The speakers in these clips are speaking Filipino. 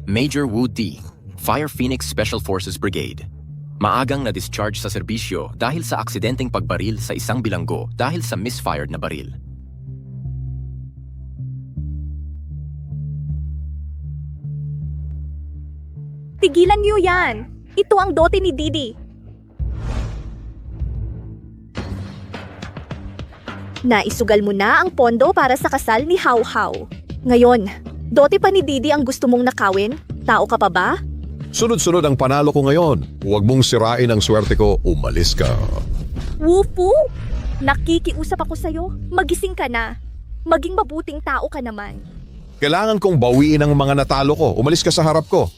Major Wu D, Fire Phoenix Special Forces Brigade. Maagang na-discharge sa serbisyo dahil sa aksidenteng pagbaril sa isang bilanggo dahil sa misfired na baril. Tigilan niyo yan! Ito ang dote ni Didi. Naisugal mo na ang pondo para sa kasal ni How How. Ngayon, dote pa ni Didi ang gusto mong nakawin? Tao ka pa ba? Sunod-sunod ang panalo ko ngayon. Huwag mong sirain ang swerte ko, umalis ka. Wufu! Nakikiusap ako sa'yo. Magising ka na. Maging mabuting tao ka naman. Kailangan kong bawiin ang mga natalo ko. Umalis ka sa harap ko.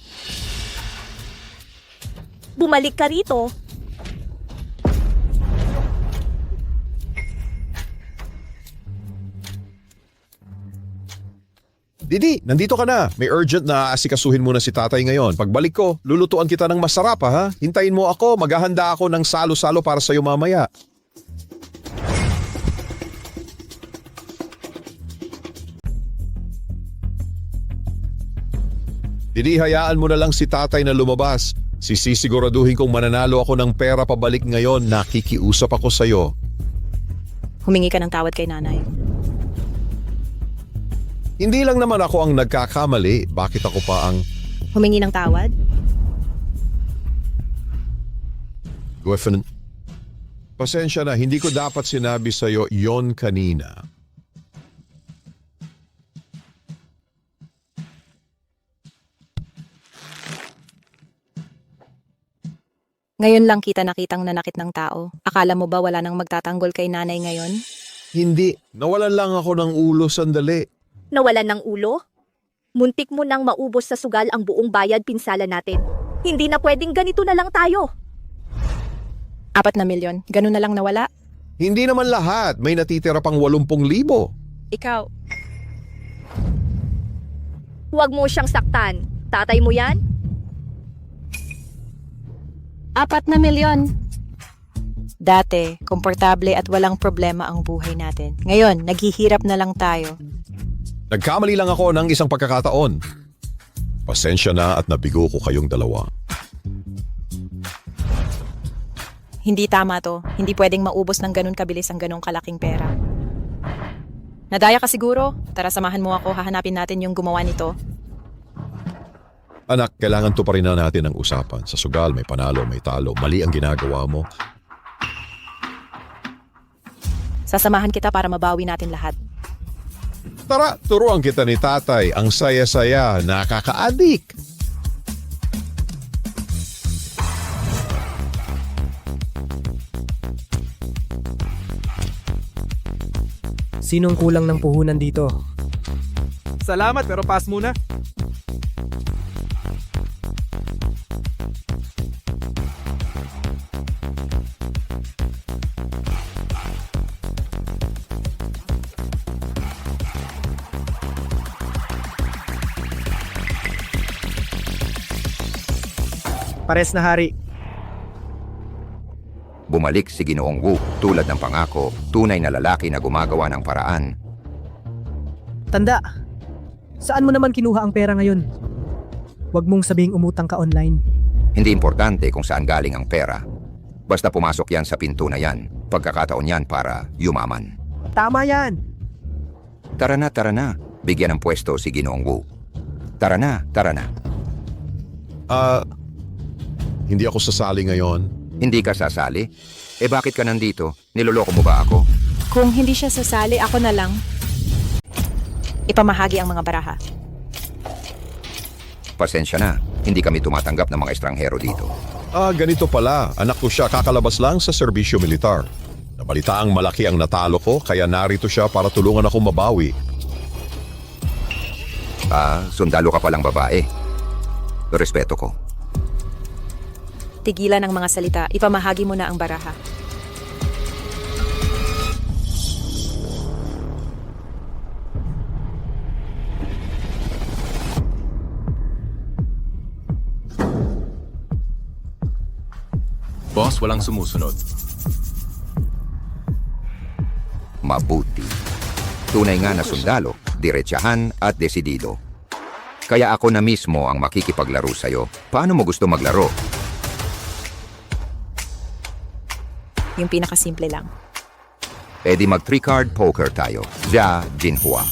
Bumalik ka rito. Didi, nandito ka na. May urgent na asikasuhin muna si tatay ngayon. Pagbalik ko, lulutuan kita ng masarap ha. Hintayin mo ako, maghahanda ako ng salo-salo para sa'yo mamaya. Didi, hayaan mo na lang si tatay na lumabas. Sisisiguraduhin kong mananalo ako ng pera pabalik ngayon. Nakikiusap ako sa'yo. Humingi ka ng tawad kay nanay. Hindi lang naman ako ang nagkakamali. Bakit ako pa ang... Humingi ng tawad? Griffin, pasensya na. Hindi ko dapat sinabi sa'yo yon kanina. Ngayon lang kita nakitang nanakit ng tao. Akala mo ba wala nang magtatanggol kay nanay ngayon? Hindi. Nawalan lang ako ng ulo sandali. Nawalan ng ulo? Muntik mo nang maubos sa sugal ang buong bayad pinsala natin. Hindi na pwedeng ganito na lang tayo. 4 na milyon. Ganun na lang nawala? Hindi naman lahat. May natitira pang 80,000. Ikaw. Huwag mo siyang saktan. Tatay mo yan? 4 na milyon. Dati, komportable at walang problema ang buhay natin. Ngayon, naghihirap na lang tayo. Nagkamali lang ako ng isang pagkakataon. Pasensya na at nabigo ko kayong dalawa. Hindi tama to. Hindi pwedeng maubos ng ganun kabilis ang ganung kalaking pera. Nadaya ka siguro? Tara, samahan mo ako. Hahanapin natin yung gumawa nito. Anak, kailangan to pa rin na natin ang usapan. Sa sugal, may panalo, may talo. Mali ang ginagawa mo. Sasamahan kita para mabawi natin lahat. Tara, turuan kita ni tatay. Ang saya-saya, nakaka-addict. Sinong kulang ng puhunan dito? Salamat pero pass muna. Pares na hari. Bumalik si Ginoong Wu tulad ng pangako, tunay na lalaki na gumagawa ng paraan. Tanda, saan mo naman kinuha ang pera ngayon? Huwag mong sabihing umutang ka online. Hindi importante kung saan galing ang pera. Basta pumasok yan sa pinto na yan, pagkakataon yan para yumaman. Tama yan! Tara na, bigyan ng pwesto si Ginoong Wu. Tara na. Hindi ako sasali ngayon. Hindi ka sasali? Eh bakit ka nandito? Niloloko mo ba ako? Kung hindi siya sasali, ako na lang. Ipamahagi ang mga baraha. Pasensya na, hindi kami tumatanggap ng mga estranghero dito. Ganito pala. Anak ko siya, kakalabas lang sa serbisyo militar. Nabalitaang malaki ang natalo ko, kaya narito siya para tulungan ako mabawi. Sundalo ka palang babae. Respeto ko. Tigilan ang mga salita. Ipamahagi mo na ang baraha. Boss, walang sumusunod. Mabuti. Tunay nga na sundalo, diretsahan at desidido. Kaya ako na mismo ang makikipaglaro sa'yo. Paano mo gusto maglaro? Yung pinakasimple lang. E di mag 3-card poker tayo. Jia Jinhua.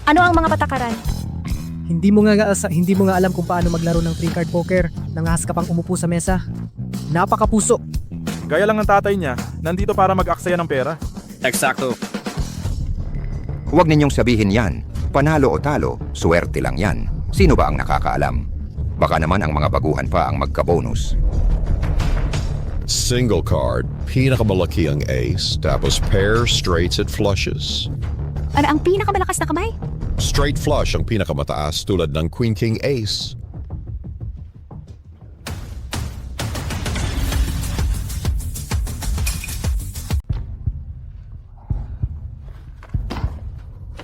Ano ang mga patakaran? Hindi mo nga alam kung paano maglaro ng 3-card poker. Nangahas ka pang umupo sa mesa. Napakapuso. Gaya lang ng tatay niya, nandito para mag-aksaya ng pera. Huwag ninyong sabihin yan. Panalo o talo, swerte lang yan. Sino ba ang nakakaalam? Baka naman ang mga baguhan pa ang magka-bonus. Single card, pinakamalaki ang ace, tapos pair, straights at flushes. Ano ang pinakamalakas na kamay? Straight flush ang pinakamataas tulad ng Queen King Ace.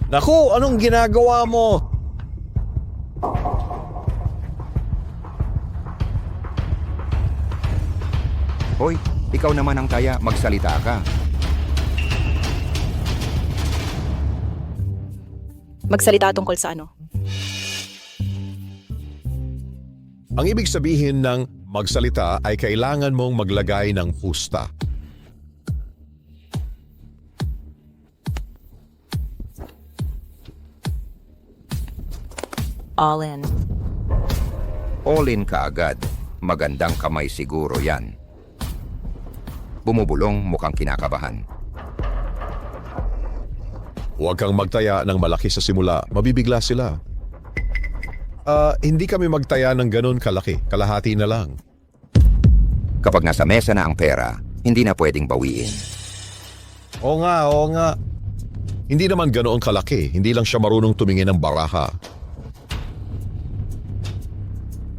Naku, anong ginagawa mo? Hoy, ikaw naman ang taya, magsalita ka. Magsalita tungkol sa ano? Ang ibig sabihin ng magsalita ay kailangan mong maglagay ng pusta. All in. All in ka agad. Magandang kamay siguro yan. Bumubulong, mukhang kinakabahan. Huwag kang magtaya ng malaki sa simula, mabibigla sila. Hindi kami magtaya ng ganun kalaki, kalahati na lang. Kapag nasa mesa na ang pera, hindi na pwedeng bawiin. Oo nga. Hindi naman ganoon kalaki, hindi lang siya marunong tumingin ng baraha.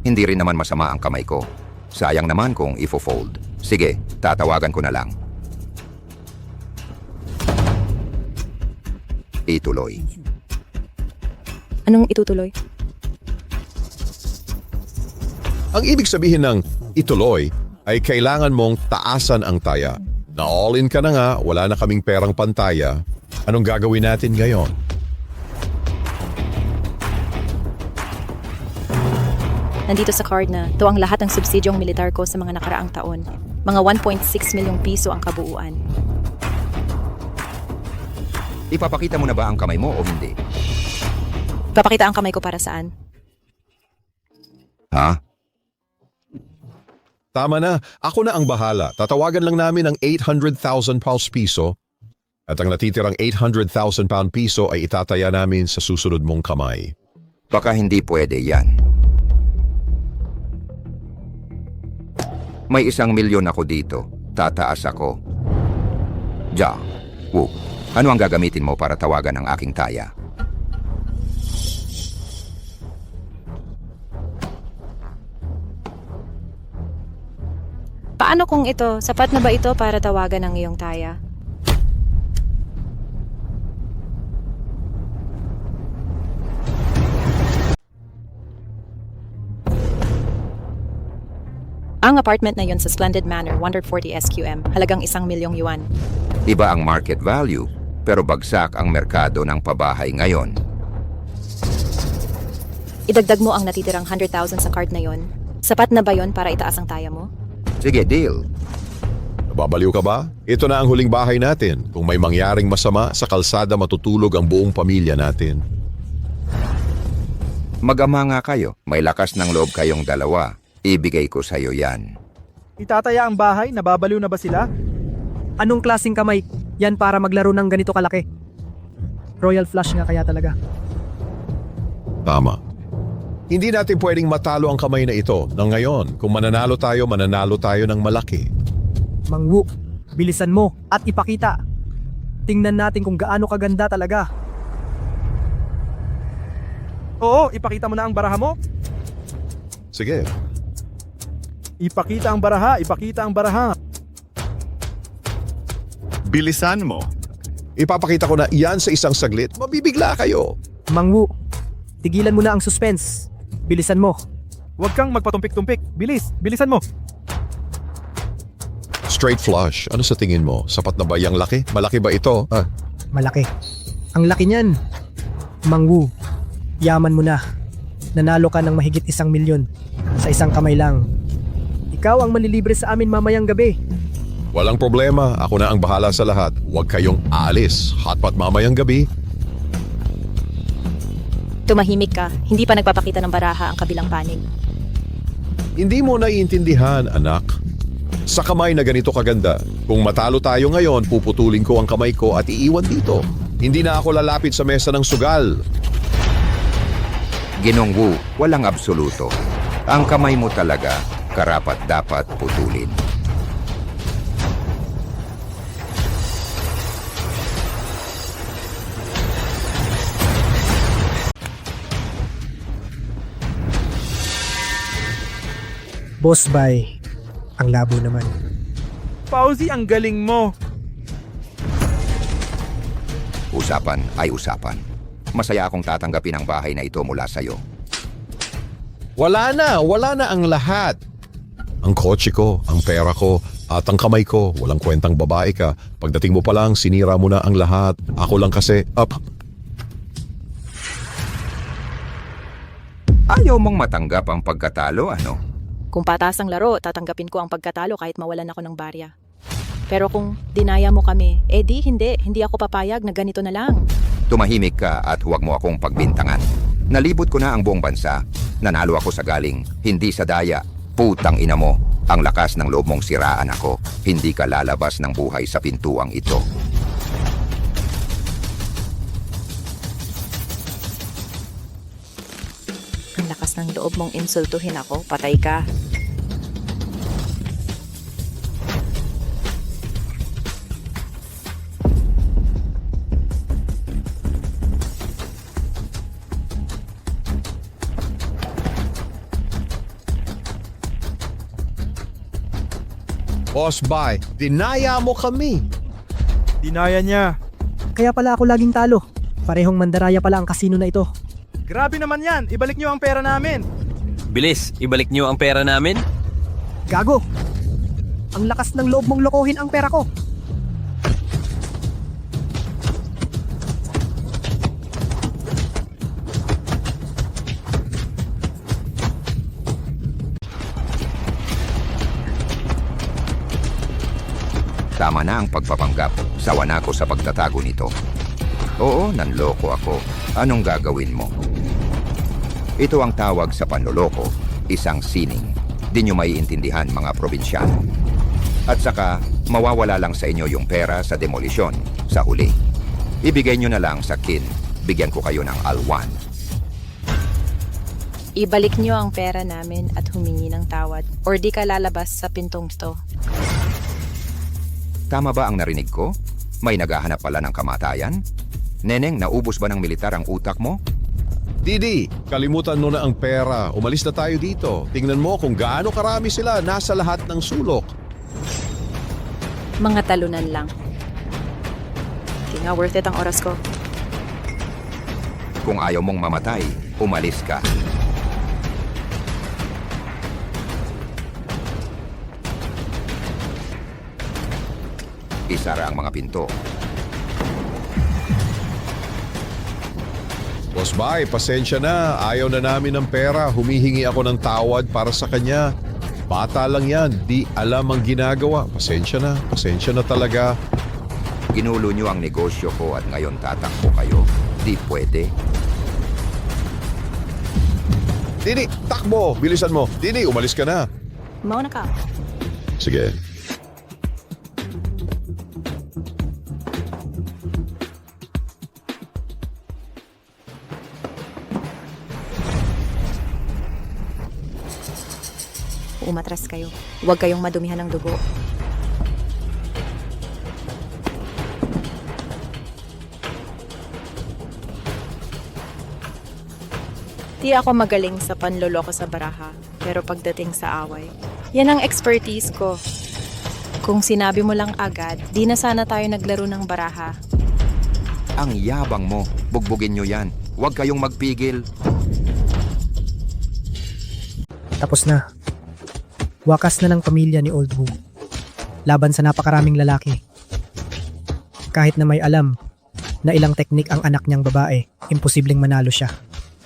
Hindi rin naman masama ang kamay ko. Sayang naman kung ifo-fold. Sige, tatawagan ko na lang. Ituloy. Anong itutuloy? Ang ibig sabihin ng ituloy ay kailangan mong taasan ang taya. Na all in ka na nga, wala na kaming perang pantaya. Anong gagawin natin ngayon? Nandito sa card na, ito ang lahat ng subsidyong militar ko sa mga nakaraang taon. Mga 1.6 milyong piso ang kabuuan. Ipapakita mo na ba ang kamay mo o hindi? Papakita ang kamay ko para saan? Ha? Tama na, ako na ang bahala. Tatawagan lang namin ang 800,000 pounds piso at ang natitirang 800,000 pound piso ay itataya namin sa susunod mong kamay. Baka hindi pwede yan. May 1 milyon ako dito. Tataas ako. Jia, Wu, ano ang gagamitin mo para tawagan ang aking taya? Paano kung ito? Sapat na ba ito para tawagan ang iyong taya? Ang apartment na yun sa Splendid Manor, 140 SQM, halagang 1 milyong yuan. Iba ang market value, pero bagsak ang merkado ng pabahay ngayon. Idagdag mo ang natitirang 100,000 sa card na yon. Sapat na ba yon para itaas ang taya mo? Sige, deal. Nababaliw ka ba? Ito na ang huling bahay natin. Kung may mangyaring masama, sa kalsada matutulog ang buong pamilya natin. Mag-ama nga kayo. May lakas ng loob kayong dalawa. Ibigay ko sa'yo yan. Itataya ang bahay, nababaliw na ba sila? Anong klaseng kamay? Yan para maglaro ng ganito kalaki. Royal flush nga kaya talaga. Tama. Hindi natin pwedeng matalo ang kamay na ito na ngayon. Kung mananalo tayo ng malaki. Mang Wu, bilisan mo at ipakita. Tingnan natin kung gaano kaganda talaga. Oo, ipakita mo na ang baraha mo. Sige. Ipakita ang baraha, ipakita ang baraha. Bilisan mo. Ipapakita ko na iyan sa isang saglit. Mabibigla kayo. Mang Wu, tigilan mo na ang suspense. Bilisan mo. Huwag kang magpatumpik-tumpik. Bilisan mo. Straight flush. Ano sa tingin mo? Sapat na ba yung laki? Malaki ba ito? Malaki. Ang laki niyan. Mang Wu, yaman mo na. Nanalo ka ng mahigit 1 milyon sa isang kamay lang. Ikaw ang manlilibre sa amin mamayang gabi. Walang problema. Ako na ang bahala sa lahat. Huwag kayong aalis. Hotpot mamayang gabi. Tumahimik ka, hindi pa nagpapakita ng baraha ang kabilang panig. Hindi mo naiintindihan, anak. Sa kamay na ganito kaganda, kung matalo tayo ngayon, puputulin ko ang kamay ko at iiwan dito. Hindi na ako lalapit sa mesa ng sugal. Ginong Wu, walang absoluto. Ang kamay mo talaga, karapat dapat putulin. Boss Bay, ang labo naman. Fauzi, ang galing mo. Usapan ay usapan. Masaya akong tatanggapin ang bahay na ito mula sa'yo. Wala na ang lahat. Ang kotse ko, ang pera ko, at ang kamay ko. Walang kwentang babae ka. Pagdating mo pa lang, sinira mo na ang lahat. Ako lang kasi, Ayaw mong matanggap ang pagkatalo, ano? Kung patas ang laro, tatanggapin ko ang pagkatalo kahit mawalan ako ng barya. Pero kung dinaya mo kami, hindi ako papayag na ganito na lang. Tumahimik ka at huwag mo akong pagbintangan. Nalibot ko na ang buong bansa. Nanalo ako sa galing, hindi sa daya. Putang ina mo, ang lakas ng loob mong siraan ako. Hindi ka lalabas ng buhay sa pintuang ito. Ang lakas ng loob mong insultuhin ako, patay ka. Boss Bay, dinaya mo kami. Dinaya niya. Kaya pala ako laging talo. Parehong mandaraya pala ang kasino na ito. Grabe naman yan. Ibalik niyo ang pera namin. Bilis, ibalik niyo ang pera namin. Gago! Ang lakas ng loob mong lokohin ang pera ko. Tama na ang pagpapanggap. Sawa na ako sa pagtatago nito. Oo, nanloko ako. Anong gagawin mo? Ito ang tawag sa panloloko, isang sining. Di nyo maiintindihan mga probinsyano. At saka, mawawala lang sa inyo yung pera sa demolisyon, sa huli. Ibigay nyo na lang sa kin. Bigyan ko kayo ng alwan. Ibalik niyo ang pera namin at humingi ng tawad or di ka lalabas sa pintong to. Tama ba ang narinig ko? May naghahanap pala ng kamatayan? Neneng, naubos ba ng militar ang utak mo? Didi, kalimutan mo na ang pera. Umalis na tayo dito. Tingnan mo kung gaano karami sila nasa lahat ng sulok. Mga talunan lang. Di nga worth it ang oras ko. Kung ayaw mong mamatay, umalis ka. Isara ang mga pinto. Boss Bay, pasensya na. Ayaw na namin ng pera. Humihingi ako ng tawad para sa kanya. Bata lang yan. Di alam ang ginagawa. Pasensya na talaga. Ginulo nyo ang negosyo ko at ngayon tatakbo kayo. Di pwede. Didi, takbo. Bilisan mo. Didi, umalis ka na. Mauna ka. Sige. Umatras kayo. Huwag kayong madumihan ng dugo. Di ako magaling sa panloloko sa baraha, pero pagdating sa away, yan ang expertise ko. Kung sinabi mo lang agad, di na sana tayo naglaro ng baraha. Ang yabang mo. Bugbugin nyo yan. Huwag kayong magpigil. Tapos na. Wakas na ng pamilya ni Old Wu. Laban sa napakaraming lalaki. Kahit na may alam na ilang teknik ang anak niyang babae, imposibleng manalo siya.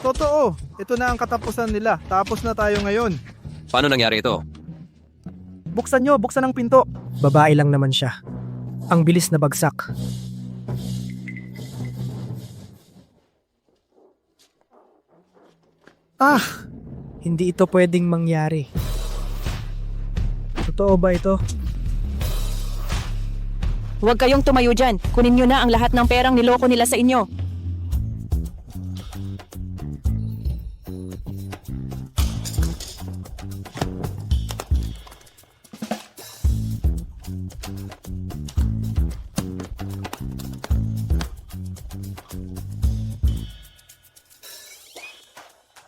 Totoo, ito na ang katapusan nila. Tapos na tayo ngayon. Paano nangyari ito? Buksan nyo, buksan ang pinto. Babae lang naman siya. Ang bilis na bagsak. Hindi ito pwedeng mangyari. Totoo ba ito? Huwag kayong tumayo dyan. Kunin nyo na ang lahat ng perang niloko nila sa inyo.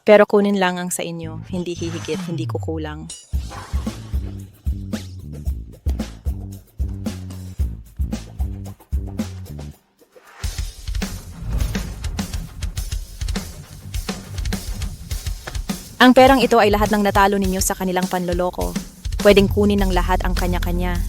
Pero kunin lang ang sa inyo. Hindi hihigit, hindi kukulang. Ang perang ito ay lahat ng natalo ninyo sa kanilang panloloko. Pwedeng kunin ng lahat ang kanya-kanya.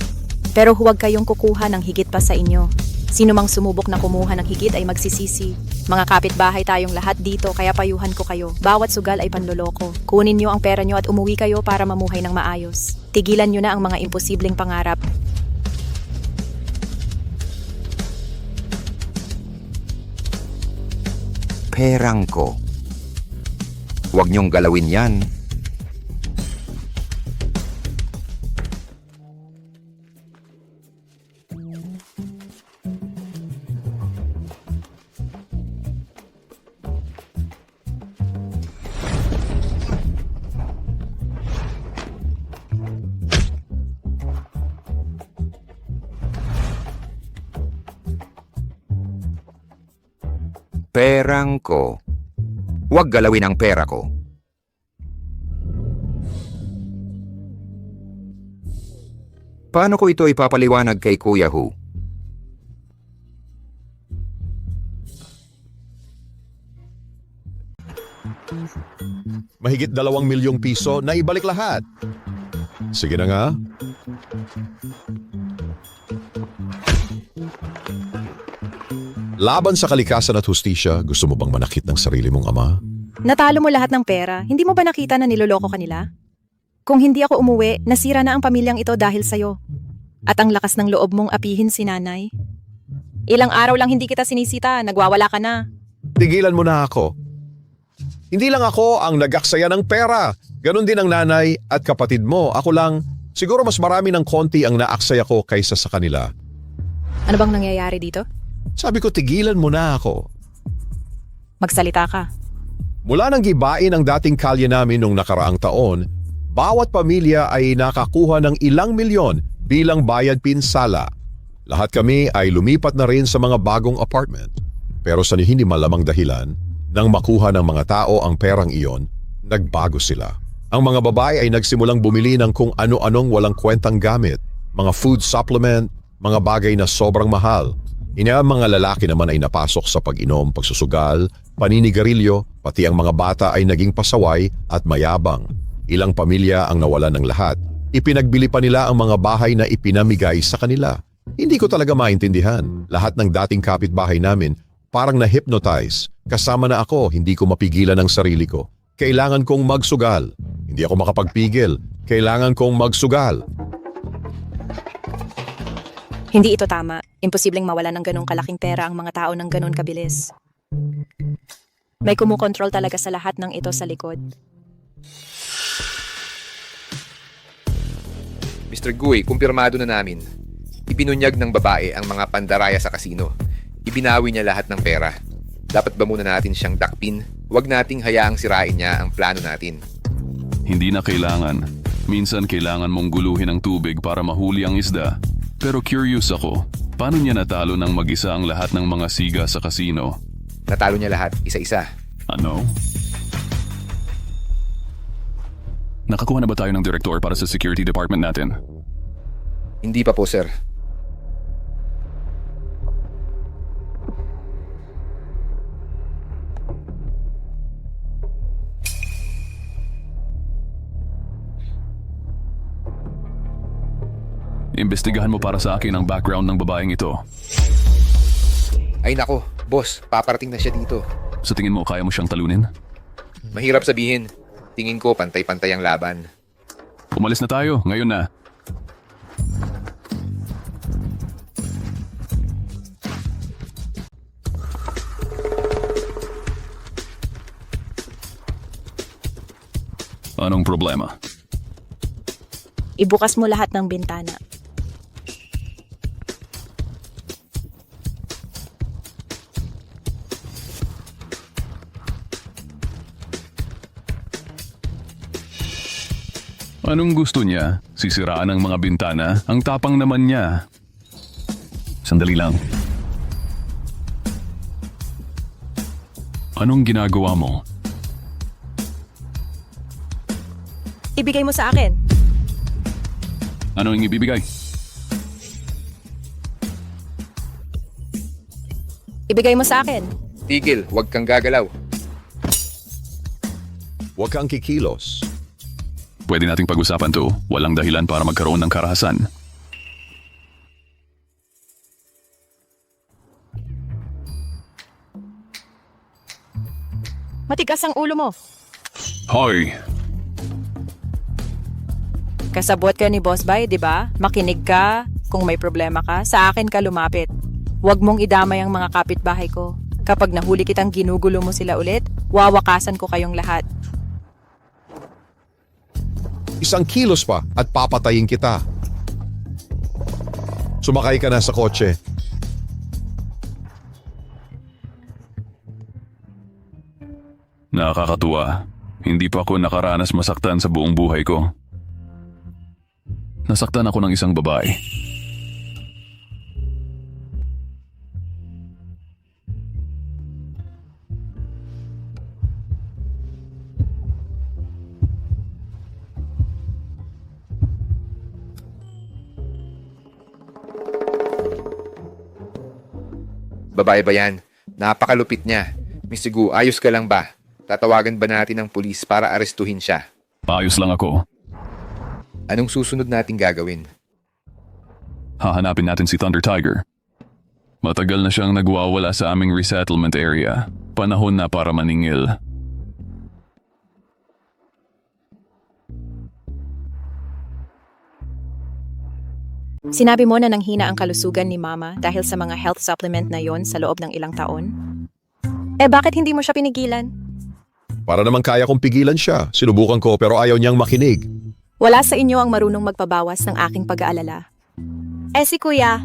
Pero huwag kayong kukuha ng higit pa sa inyo. Sino mang sumubok na kumuha ng higit ay magsisisi. Mga kapitbahay tayong lahat dito kaya payuhan ko kayo. Bawat sugal ay panloloko. Kunin nyo ang pera nyo at umuwi kayo para mamuhay ng maayos. Tigilan nyo na ang mga imposibleng pangarap. Perang ko. Huwag niyong galawin yan. Perang ko. Huwag galawin ang pera ko. Paano ko ito ipapaliwanag kay Kuya Hu? Mahigit 2 milyong piso na ibalik lahat. Sige na nga. Laban sa kalikasan at hustisya, gusto mo bang manakit ng sarili mong ama? Natalo mo lahat ng pera. Hindi mo ba nakita na niloloko ka nila? Kung hindi ako umuwi, nasira na ang pamilyang ito dahil sa'yo. At ang lakas ng loob mong apihin si nanay. Ilang araw lang hindi kita sinisita, nagwawala ka na. Tigilan mo na ako. Hindi lang ako ang nag-aksaya ng pera. Ganon din ang nanay at kapatid mo. Ako lang, siguro mas marami ng konti ang naaksaya ko kaysa sa kanila. Ano bang nangyayari dito? Sabi ko, tigilan mo na ako. Magsalita ka. Mula nang gibain ang dating kalye namin nung nakaraang taon, bawat pamilya ay nakakuha ng ilang milyon bilang bayad pinsala. Lahat kami ay lumipat na rin sa mga bagong apartment. Pero sa hindi malamang dahilan, nang makuha ng mga tao ang perang iyon, nagbago sila. Ang mga babae ay nagsimulang bumili ng kung ano-anong walang kwentang gamit, mga food supplement, mga bagay na sobrang mahal. Mga lalaki naman ay napasok sa pag-inom, pagsusugal, paninigarilyo, pati ang mga bata ay naging pasaway at mayabang. Ilang pamilya ang nawalan ng lahat. Ipinagbili pa nila ang mga bahay na ipinamigay sa kanila. Hindi ko talaga maintindihan. Lahat ng dating kapitbahay namin parang na-hypnotize. Kasama na ako, hindi ko mapigilan ang sarili ko. Kailangan kong magsugal. Hindi ako makapagpigil. Kailangan kong magsugal. Hindi ito tama. Imposibleng mawala ng ganong kalaking pera ang mga tao ng ganon kabilis. May kumukontrol talaga sa lahat ng ito sa likod. Mr. Gui, kumpirmado na namin. Ibinunyag ng babae ang mga pandaraya sa kasino. Ibinawi niya lahat ng pera. Dapat ba muna natin siyang dakpin? Huwag nating hayaang sirain niya ang plano natin. Hindi na kailangan. Minsan kailangan mong guluhin ang tubig para mahuli ang isda. Pero curious ako, paano niya natalo ng mag-isa ang lahat ng mga siga sa kasino? Natalo niya lahat, isa-isa. Ano? Nakakuha na ba tayo ng direktor para sa security department natin? Hindi pa po, sir. Imbestigahan mo para sa akin ang background ng babaeng ito. Ay nako, boss, paparating na siya dito. Sa tingin mo, kaya mo siyang talunin? Mahirap sabihin. Tingin ko pantay-pantay ang laban. Umalis na tayo, ngayon na. Anong problema? Ibukas mo lahat ng bintana. Anong gusto niya? Sisiraan ang mga bintana? Ang tapang naman niya. Sandali lang. Anong ginagawa mo? Ibigay mo sa akin. Ano ang ibibigay? Ibigay mo sa akin. Tigil, huwag kang gagalaw. Huwag kang kikilos. Pwede nating pag-usapan to. Walang dahilan para magkaroon ng karahasan. Matigas ang ulo mo. Hoy! Kasabot ka ni Boss Bay, di ba? Makinig ka. Kung may problema ka, sa akin ka lumapit. Huwag mong idamay ang mga kapitbahay ko. Kapag nahuli kitang ginugulo mo sila ulit, wawakasan ko kayong lahat. Isang kilos pa at papatayin kita. Sumakay ka na sa kotse. Nakakatuwa. Hindi pa ako nakaranas masaktan sa buong buhay ko. Nasaktan ako ng isang babae. Babae ba yan? Napakalupit niya. Mr. Gu, ayos ka lang ba? Tatawagan ba natin ng pulis para arestuhin siya? Paayos lang ako. Anong susunod nating gagawin? Hahanapin natin si Thunder Tiger. Matagal na siyang nagwawala sa aming resettlement area. Panahon na para maningil. Sinabi mo na nanghina ang kalusugan ni Mama dahil sa mga health supplement na yon sa loob ng ilang taon? Eh bakit hindi mo siya pinigilan? Para naman kaya kong pigilan siya. Sinubukan ko pero ayaw niyang makinig. Wala sa inyo ang marunong magpabawas ng aking pag-aalala. Eh si Kuya,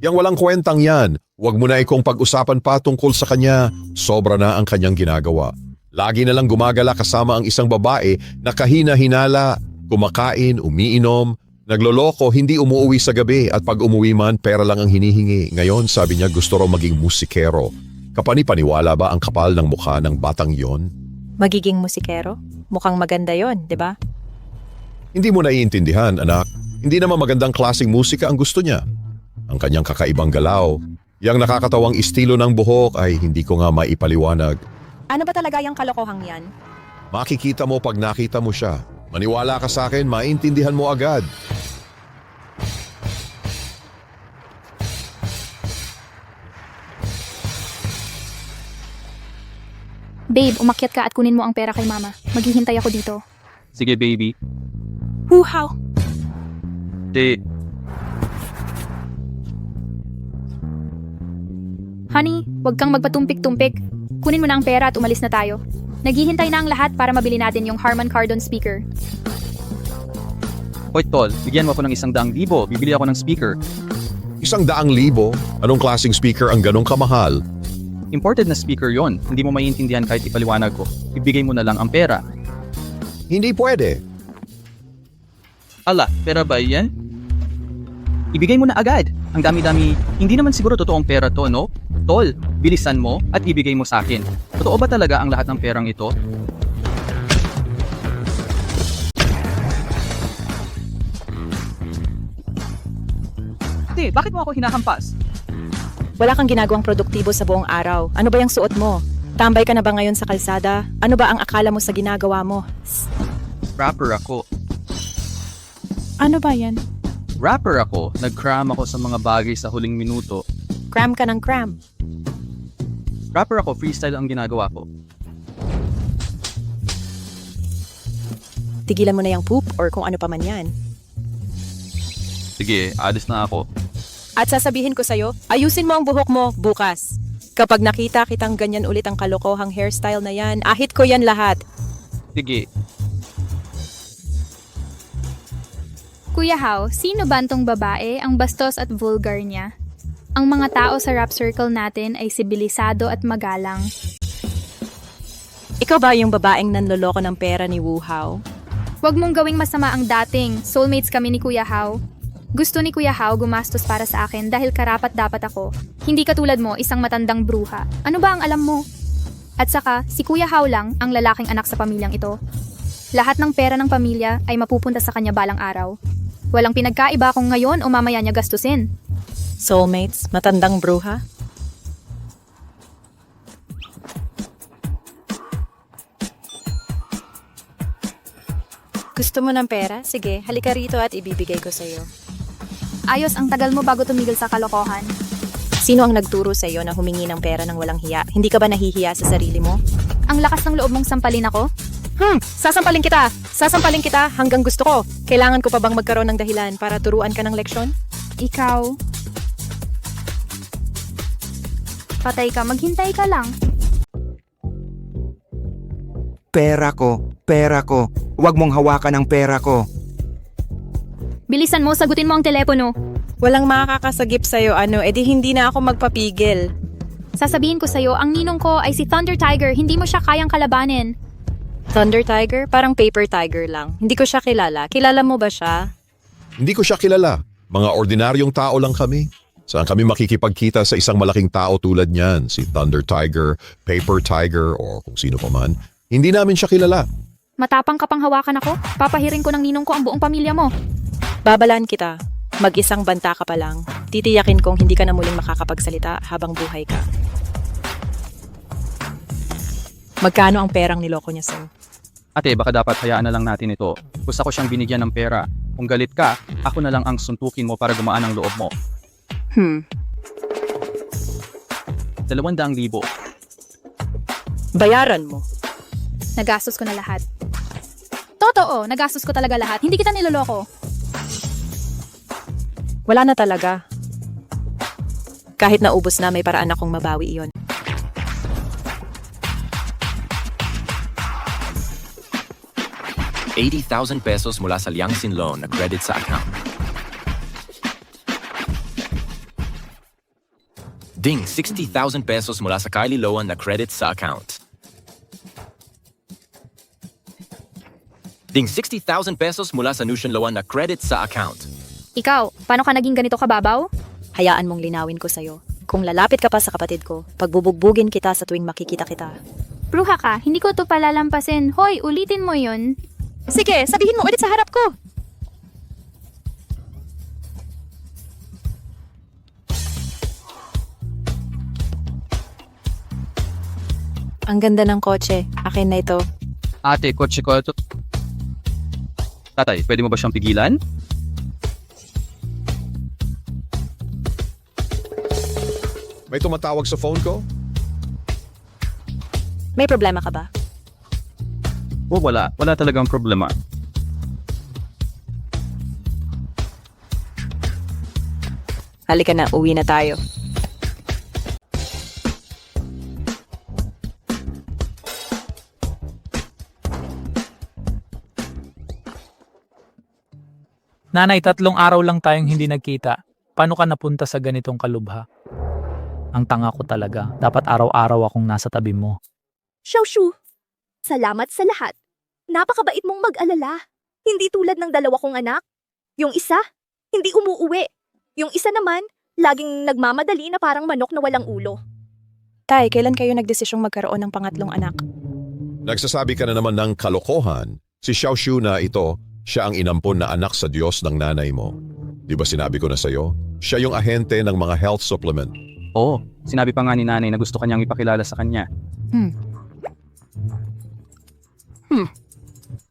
Yang walang kwentang yan. Huwag mo na ikong pag-usapan pa tungkol sa kanya. Sobra na ang kanyang ginagawa. Lagi na lang gumagala kasama ang isang babae na kahina-hinala, kumakain, umiinom, nagloloko, hindi umuwi sa gabi at pag umuwi man pera lang ang hinihingi. Ngayon sabi niya gusto raw maging musikero. Kapani-paniwala ba ang kapal ng mukha ng batang yon? magiging musikero? Mukhang maganda yon, di ba? Hindi mo naiintindihan, anak. Hindi naman magandang klaseng musika ang gusto niya. Ang kanyang kakaibang galaw, yang nakakatawang estilo ng buhok ay hindi ko nga maipaliwanag. Ano ba talaga yung kalokohang yan? Makikita mo pag nakita mo siya. Maniwala ka sa akin, maintindihan mo agad. Babe, umakyat ka at kunin mo ang pera kay Mama. Maghihintay ako dito. Sige, baby. Huhaw! Honey, wag kang magpatumpik-tumpik. Kunin mo na ang pera at umalis na tayo. Naghihintay na ang lahat para mabili natin yung Harman Kardon speaker. Hoy, tol, bigyan mo ako ng 100,000. Bibili ako ng speaker. 100,000? Anong klaseng speaker ang ganong kamahal? Imported na speaker yon. Hindi mo maiintindihan kahit ipaliwanag ko. Ibigay mo na lang ang pera. Hindi pwede. Ala, pera ba yan? Ibigay mo na agad. Ang dami-dami, hindi naman siguro totoong pera to, no? Tol, bilisan mo at ibigay mo sa akin. Totoo ba talaga ang lahat ng perang ito? Bakit mo ako hinahampas? Wala kang ginagawang produktibo sa buong araw. Ano ba yung suot mo? Tambay ka na ba ngayon sa kalsada? Ano ba ang akala mo sa ginagawa mo? Rapper ako. Ano ba yan? Rapper ako, nag-cram ako sa mga bagay sa huling minuto. Cram ka ng cram. Rapper ako, freestyle ang ginagawa ko. Tigilan mo na yung poop or kung ano pa man yan. Sige, alis na ako. At sasabihin ko sa'yo, ayusin mo ang buhok mo bukas. Kapag nakita kitang ganyan ulit ang kalokohang hairstyle na yan, ahit ko yan lahat. Sige, Kuya Hao, sino ba tong babae ang bastos at vulgar niya? Ang mga tao sa rap circle natin ay sibilisado at magalang. Ikaw ba yung babaeng nanloloko ng pera ni Wu Hao? Huwag mong gawing masama ang dating. Soulmates kami ni Kuya Hao. Gusto ni Kuya Hao gumastos para sa akin dahil karapat dapat ako. Hindi katulad mo, isang matandang bruha. Ano ba ang alam mo? At saka, si Kuya Hao lang ang lalaking anak sa pamilyang ito. Lahat ng pera ng pamilya ay mapupunta sa kanya balang araw. Walang pinagkaiba kung ngayon o mamaya niya gastusin. Soulmates, matandang bruha? Gusto mo ng pera? Sige, halika rito at ibibigay ko sa'yo. Ayos, ang tagal mo bago tumigil sa kalokohan. Sino ang nagturo sa'yo na humingi ng pera ng walang hiya? Hindi ka ba nahihiya sa sarili mo? Ang lakas ng loob mong sampalin ako? Sasampalin kita! Sasampalin kita hanggang gusto ko. Kailangan ko pa bang magkaroon ng dahilan para turuan ka ng leksyon? Ikaw. Patay ka, maghintay ka lang. Pera ko. Huwag mong hawakan ang pera ko. Bilisan mo, sagutin mo ang telepono. Walang makakasagip sa'yo, edi hindi na ako magpapigil. Sasabihin ko sa'yo, ang ninong ko ay si Thunder Tiger, hindi mo siya kayang kalabanin. Thunder Tiger? Parang Paper Tiger lang. Hindi ko siya kilala. Kilala mo ba siya? Hindi ko siya kilala. Mga ordinaryong tao lang kami. Saan kami makikipagkita sa isang malaking tao tulad niyan? Si Thunder Tiger, Paper Tiger, o kung sino pa man. Hindi namin siya kilala. Matapang ka pang hawakan ako, papahiring ko ng ninong ko ang buong pamilya mo. Babalaan kita. Mag-isang banta ka pa lang. Titiyakin kong hindi ka na muling makakapagsalita habang buhay ka. Magkano ang perang niloko niya sa'yo? ate baka dapat hayaan na lang natin ito. Gusto ko siyang binigyan ng pera. Kung galit ka, ako na lang ang suntukin mo para gumaan ang loob mo. 200,000. Bayaran mo. Nagastos ko na lahat. Totoo, nagastos ko talaga lahat. Hindi kita niloloko. Wala na talaga. Kahit naubos na, may paraan akong mabawi iyon. ₱80,000 mula sa Liangsin Loan na credit sa account. Ding, ₱60,000 mula sa Kylie Loan na credit sa account. Ding, ₱60,000 mula sa Nushan Loan na credit sa account. Ikaw, paano ka naging ganito kababaw? Hayaan mong linawin ko sa'yo. Kung lalapit ka pa sa kapatid ko, pagbubugbugin kita sa tuwing makikita kita. Bruha ka, hindi ko to palalampasin. Hoy, ulitin mo yun. Sige, sabihin mo ulit sa harap ko. Ang ganda ng kotse. Akin na ito. Ate, kotse ko ito. Tatay, pwede mo ba siyang pigilan? May tumatawag sa phone ko? May problema ka ba? O wala. Wala talagang problema. Halika na, uwi na tayo. Nanay, 3 araw lang tayong hindi nagkita. Paano ka napunta sa ganitong kalubha? Ang tanga ko talaga. Dapat araw-araw akong nasa tabi mo. Xiaoshu, salamat sa lahat. Napakabait mong mag-alala. Hindi tulad ng 2 kong anak. Yung isa, hindi umuuwi. Yung isa naman, laging nagmamadali na parang manok na walang ulo. Tay, kailan kayo nagdesisyong magkaroon ng pangatlong anak? Nagsasabi ka na naman ng kalokohan. Si Xiaoshu na ito, siya ang inampon na anak sa Diyos ng nanay mo. Di ba sinabi ko na sa'yo? Siya yung ahente ng mga health supplement. Oo, sinabi pa nga ni nanay na gusto kanyang ipakilala sa kanya.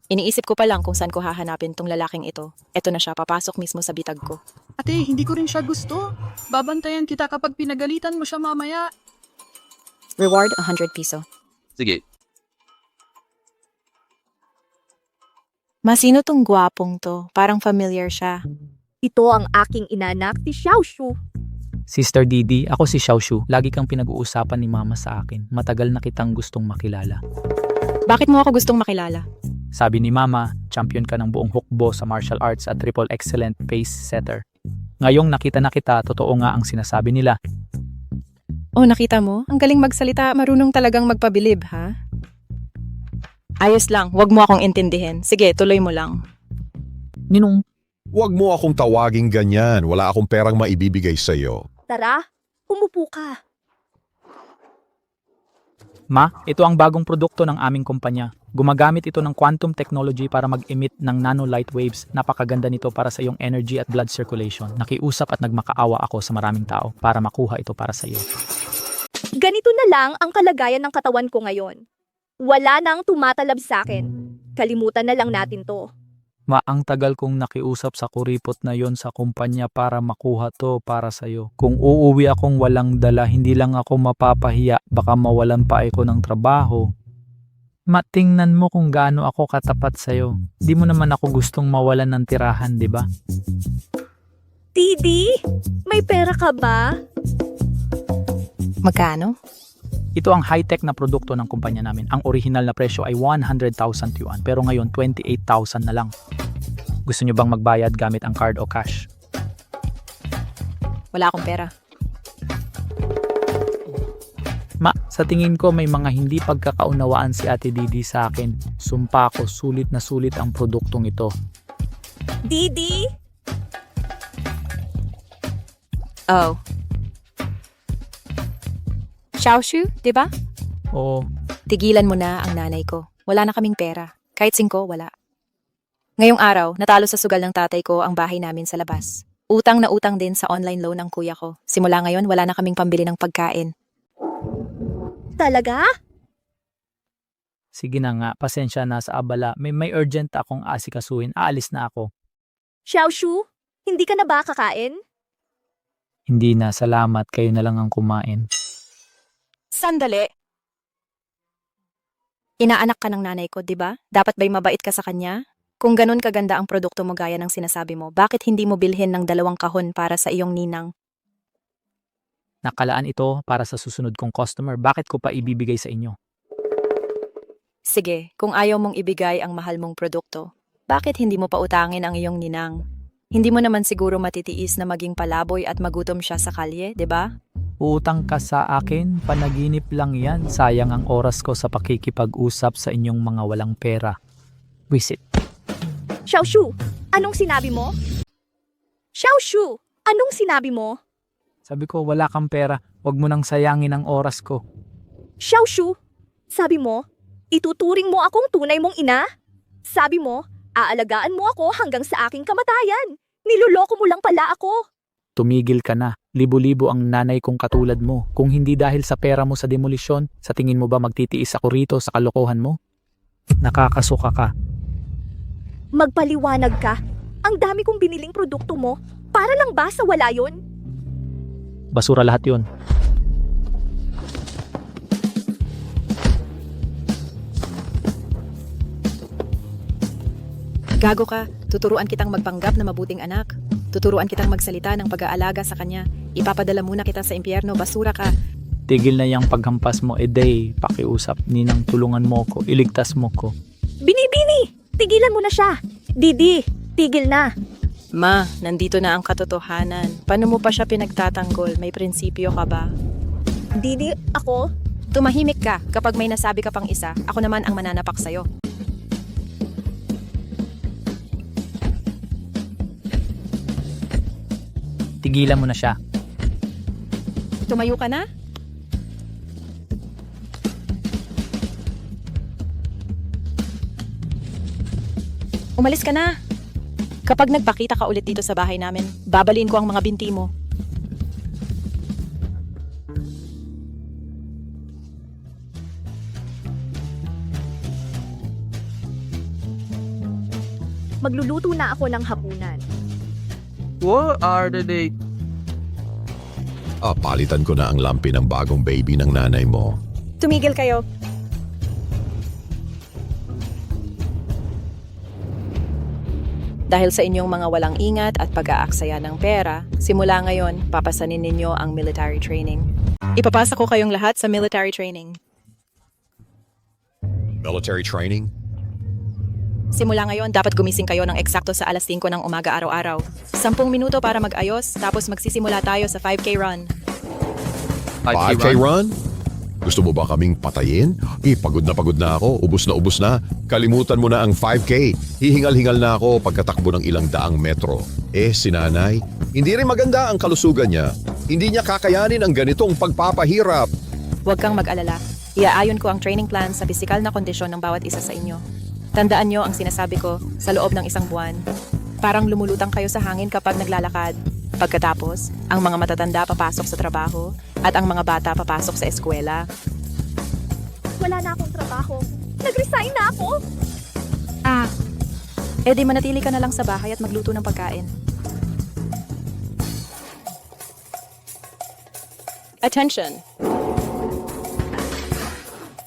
Iniisip ko pa lang kung saan ko hahanapin tong lalaking ito. Eto na siya, papasok mismo sa bitag ko. Ate, hindi ko rin siya gusto. Babantayan kita kapag pinagalitan mo siya mamaya. Reward, 100 piso. Sige. Masino tong gwapong to? Parang familiar siya. Ito ang aking inanak, si Xiaoshu. Sister Didi, ako si Xiaoshu. Lagi kang pinag-uusapan ni Mama sa akin. Matagal na kitang gustong makilala. Bakit mo ako gustong makilala? Sabi ni Mama, champion ka ng buong hukbo sa martial arts at triple excellent pace setter. Ngayong nakita na kita, totoo nga ang sinasabi nila. Oh, nakita mo? Ang galing magsalita, marunong talagang magpabilib, ha? Ayos lang, wag mo akong intindihin. Sige, tuloy mo lang. Ninong, Huwag mo akong tawaging ganyan. Wala akong perang maibibigay sa'yo. Tara, umupo ka. Ma, ito ang bagong produkto ng aming kumpanya. Gumagamit ito ng quantum technology para mag-emit ng nanolight waves. Napakaganda nito para sa iyong energy at blood circulation. Nakiusap at nagmakaawa ako sa maraming tao para makuha ito para sa iyo. Ganito na lang ang kalagayan ng katawan ko ngayon. Wala nang tumatalab sa akin. Kalimutan na lang natin to. Ma, ang tagal kong nakiusap sa kuripot na yon sa kumpanya para makuha to para sa iyo. Kung uuwi akong walang dala, hindi lang ako mapapahiya. Baka mawalan pa ako ng trabaho. Matingnan mo kung gaano ako katapat sa'yo. Di mo naman ako gustong mawalan ng tirahan, di ba? Didi, may pera ka ba? Magkano? Ito ang high-tech na produkto ng kumpanya namin. Ang original na presyo ay 100,000 yuan, pero ngayon 28,000 na lang. Gusto nyo bang magbayad gamit ang card o cash? Wala akong pera. Ma, sa tingin ko may mga hindi pagkakaunawaan si Ate Didi sa akin. Sumpa ko, sulit na sulit ang produktong ito. Didi? Oh. Xiaoshu, di ba? Oo. Tigilan mo na ang nanay ko. Wala na kaming pera. Kahit 5, wala. Ngayong araw, natalo sa sugal ng tatay ko ang bahay namin sa labas. Utang na utang din sa online loan ng kuya ko. Simula ngayon, wala na kaming pambili ng pagkain. Talaga? Sige na nga, pasensya na sa abala. May urgent akong asikasuhin. Aalis na ako. Xiaoshu, hindi ka na ba kakain? Hindi na, salamat. Kayo na lang ang kumain. Sandali! Inaanak ka ng nanay ko, di ba? Dapat ba'y mabait ka sa kanya? Kung ganun kaganda ang produkto mo gaya ng sinasabi mo, bakit hindi mo bilhin ng 2 kahon para sa iyong ninang? Nakalaan ito para sa susunod kong customer. Bakit ko pa ibibigay sa inyo? Sige, kung ayaw mong ibigay ang mahal mong produkto, bakit hindi mo pa utangin ang iyong ninang? Hindi mo naman siguro matitiis na maging palaboy at magutom siya sa kalye, di ba? Utang ka sa akin? Panaginip lang yan. Sayang ang oras ko sa pakikipag-usap sa inyong mga walang pera. Visit. Xiaoshu, anong sinabi mo? Xiaoshu, anong sinabi mo? Sabi ko, wala kang pera. Huwag mo nang sayangin ang oras ko. Xiaoshu, sabi mo, ituturing mo akong tunay mong ina? Sabi mo, aalagaan mo ako hanggang sa aking kamatayan. Niloloko mo lang pala ako. Tumigil ka na. Libo-libo ang nanay kong katulad mo. Kung hindi dahil sa pera mo sa demolisyon, sa tingin mo ba magtitiis ako rito sa kalokohan mo? Nakakasuka ka. Magpaliwanag ka. Ang dami kong biniling produkto mo. Para lang ba sa wala yon? Basura lahat yon. Gago ka, tuturuan kitang magpanggap na mabuting anak. Tuturuan kitang magsalita ng pag-aalaga sa kanya. Ipapadala muna kita sa impyerno, basura ka. Tigil na yung paghampas mo, Day. Pakiusap, ninang tulungan mo ko, iligtas mo ko. Binibini! Tigilan mo na siya! Didi, tigil na! Ma, nandito na ang katotohanan. Paano mo pa siya pinagtatanggol? May prinsipyo ka ba? Didi, ako? Tumahimik ka. Kapag may nasabi ka pang isa, ako naman ang mananapak sa'yo. Tigilan mo na siya. Tumayo ka na? Umalis ka na. Kapag nagpakita ka ulit dito sa bahay namin, babalin ko ang mga binti mo. Magluluto na ako ng hapunan. What are they? Palitan ko na ang lampi ng bagong baby ng nanay mo. Tumigil kayo. Dahil sa inyong mga walang ingat at pag-aaksaya ng pera, simula ngayon, papasanin ninyo ang military training. Ipapasa ko kayong lahat sa military training. Military training? Simula ngayon, dapat gumising kayo ng eksakto sa alas 5 ng umaga araw-araw. 10 minuto para mag-ayos, tapos magsisimula tayo sa 5K run. 5K run? Gusto mo ba kaming patayin? Pagod na ako, ubos na. Kalimutan mo na ang 5K. Hihingal-hingal na ako pagkatakbo ng ilang daang metro. Si nanay, hindi rin maganda ang kalusugan niya. Hindi niya kakayanin ang ganitong pagpapahirap. Huwag kang mag-alala. Iaayon ko ang training plan sa pisikal na kondisyon ng bawat isa sa inyo. Tandaan nyo ang sinasabi ko sa loob ng 1 buwan. Parang lumulutang kayo sa hangin kapag naglalakad. Pagkatapos, ang mga matatanda papasok sa trabaho at ang mga bata papasok sa eskwela. Wala na akong trabaho. Nag-resign na ako. Di manatili ka na lang sa bahay at magluto ng pagkain. Attention!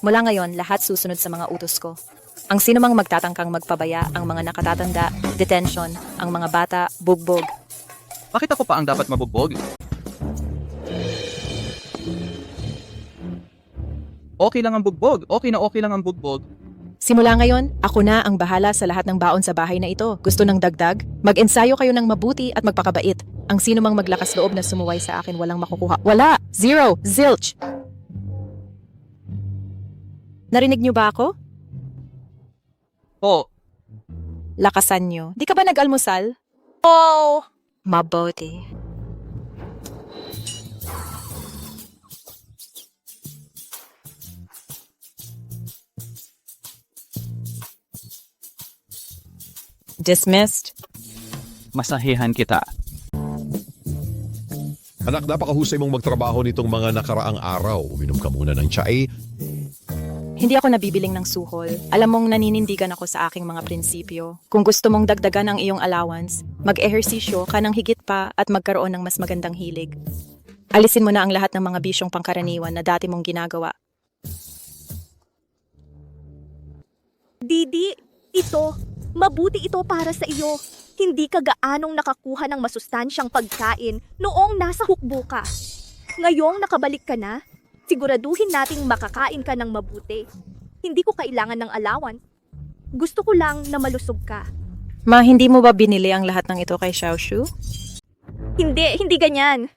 Mula ngayon, lahat susunod sa mga utos ko. Ang sinumang magtatangkang magpabaya, ang mga nakatatanda, detention, ang mga bata, bugbog. Bakit ako pa ang dapat mabugbog? Okay lang ang bugbog. Okay lang ang bugbog. Simula ngayon, ako na ang bahala sa lahat ng baon sa bahay na ito. Gusto ng dagdag? Mag-ensayo kayo ng mabuti at magpakabait. Ang sinumang maglakas loob na sumuway sa akin walang makukuha. Wala! Zero! Zilch! Narinig niyo ba ako? Oo. Lakasan niyo. Di ka ba nag-almusal? Oh! Mabuti. Dismissed. Masahihan kita. Anak, napakahusay mong magtrabaho nitong mga nakaraang araw. Uminom ka muna ng tsae. Hindi ako nabibiling ng suhol. Alam mong naninindigan ako sa aking mga prinsipyo. Kung gusto mong dagdagan ang iyong allowance, mag-ehersisyo ka ng higit pa at magkaroon ng mas magandang hilig. Alisin mo na ang lahat ng mga bisyong pangkaraniwan na dati mong ginagawa. Didi, mabuti ito para sa iyo. Hindi ka gaanong nakakuha ng masustansyang pagkain noong nasa hukbo ka. Ngayong nakabalik ka na, siguraduhin nating makakain ka ng mabuti. Hindi ko kailangan ng allowance. Gusto ko lang na malusog ka. Ma, hindi mo ba binili ang lahat ng ito kay Xiaoshu? Hindi ganyan.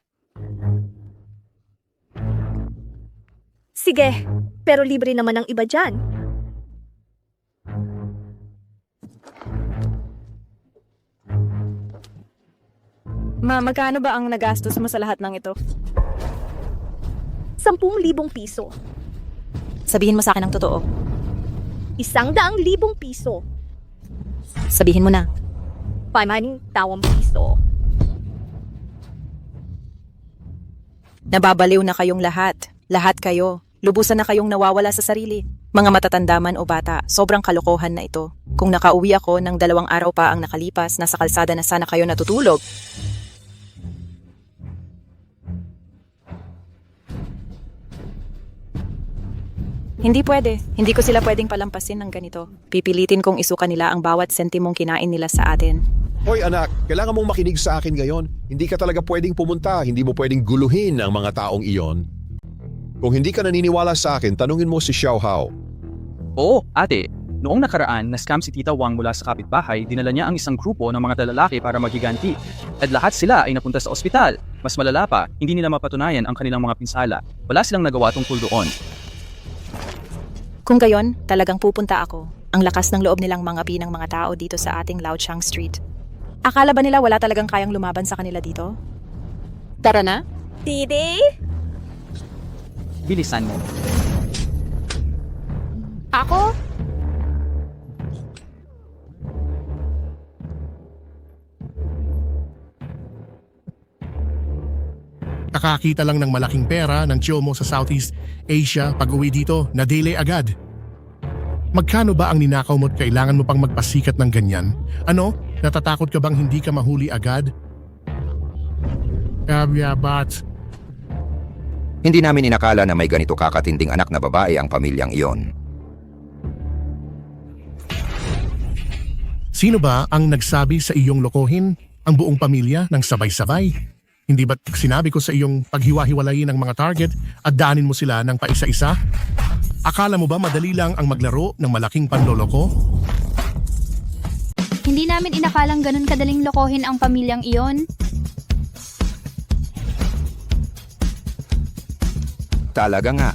Sige, pero libre naman ang iba dyan. Ma, magkano ba ang nagastos mo sa lahat ng ito? 10,000 piso. Sabihin mo sa akin ang totoo. 100,000 piso. Sabihin mo na. 500,000 piso. Nababaliw na kayong lahat. Lahat kayo. Lubusan na kayong nawawala sa sarili. Mga matatanda man o bata, sobrang kalokohan na ito. Kung nakauwi ako ng 2 araw pa ang nakalipas, nasa kalsada na sana kayo natutulog. Hindi pwede. Hindi ko sila pwedeng palampasin ng ganito. Pipilitin kong isuka nila ang bawat sentimong kinain nila sa atin. Hoy anak, kailangan mong makinig sa akin ngayon. Hindi ka talaga pwedeng pumunta, hindi mo pwedeng guluhin ang mga taong iyon. Kung hindi ka naniniwala sa akin, tanungin mo si Xiao Hao. Oo, ate. Noong nakaraan, na-scam si Tita Wang mula sa kapitbahay, dinala niya ang isang grupo ng mga lalaki para maghiganti. At lahat sila ay napunta sa ospital. Mas malala pa, hindi nila mapatunayan ang kanilang mga pinsala. Wala silang nagawa tungkol doon. Kung gayon, talagang pupunta ako. Ang lakas ng loob nilang mga pinang mga tao dito sa ating Laochang Street. Akala ba nila wala talagang kayang lumaban sa kanila dito? Tara na? Didi? Bilisan mo. Ako? Nakakita lang ng malaking pera ng tiyo mo sa Southeast Asia pag uwi dito, na-delay agad. Magkano ba ang ninakaw mo at kailangan mo pang magpasikat ng ganyan? Ano? Natatakot ka bang hindi ka mahuli agad? But Hindi namin inakala na may ganito kakatinding anak na babae ang pamilyang iyon. sino ba ang nagsabi sa iyong lokohin ang buong pamilya ng sabay-sabay? Hindi ba't sinabi ko sa iyong paghiwa-hiwalayin ng mga target at daanin mo sila ng paisa-isa? Akala mo ba madali lang ang maglaro ng malaking panloloko? Hindi namin inakalang ganun kadaling lokohin ang pamilyang iyon. Talaga nga,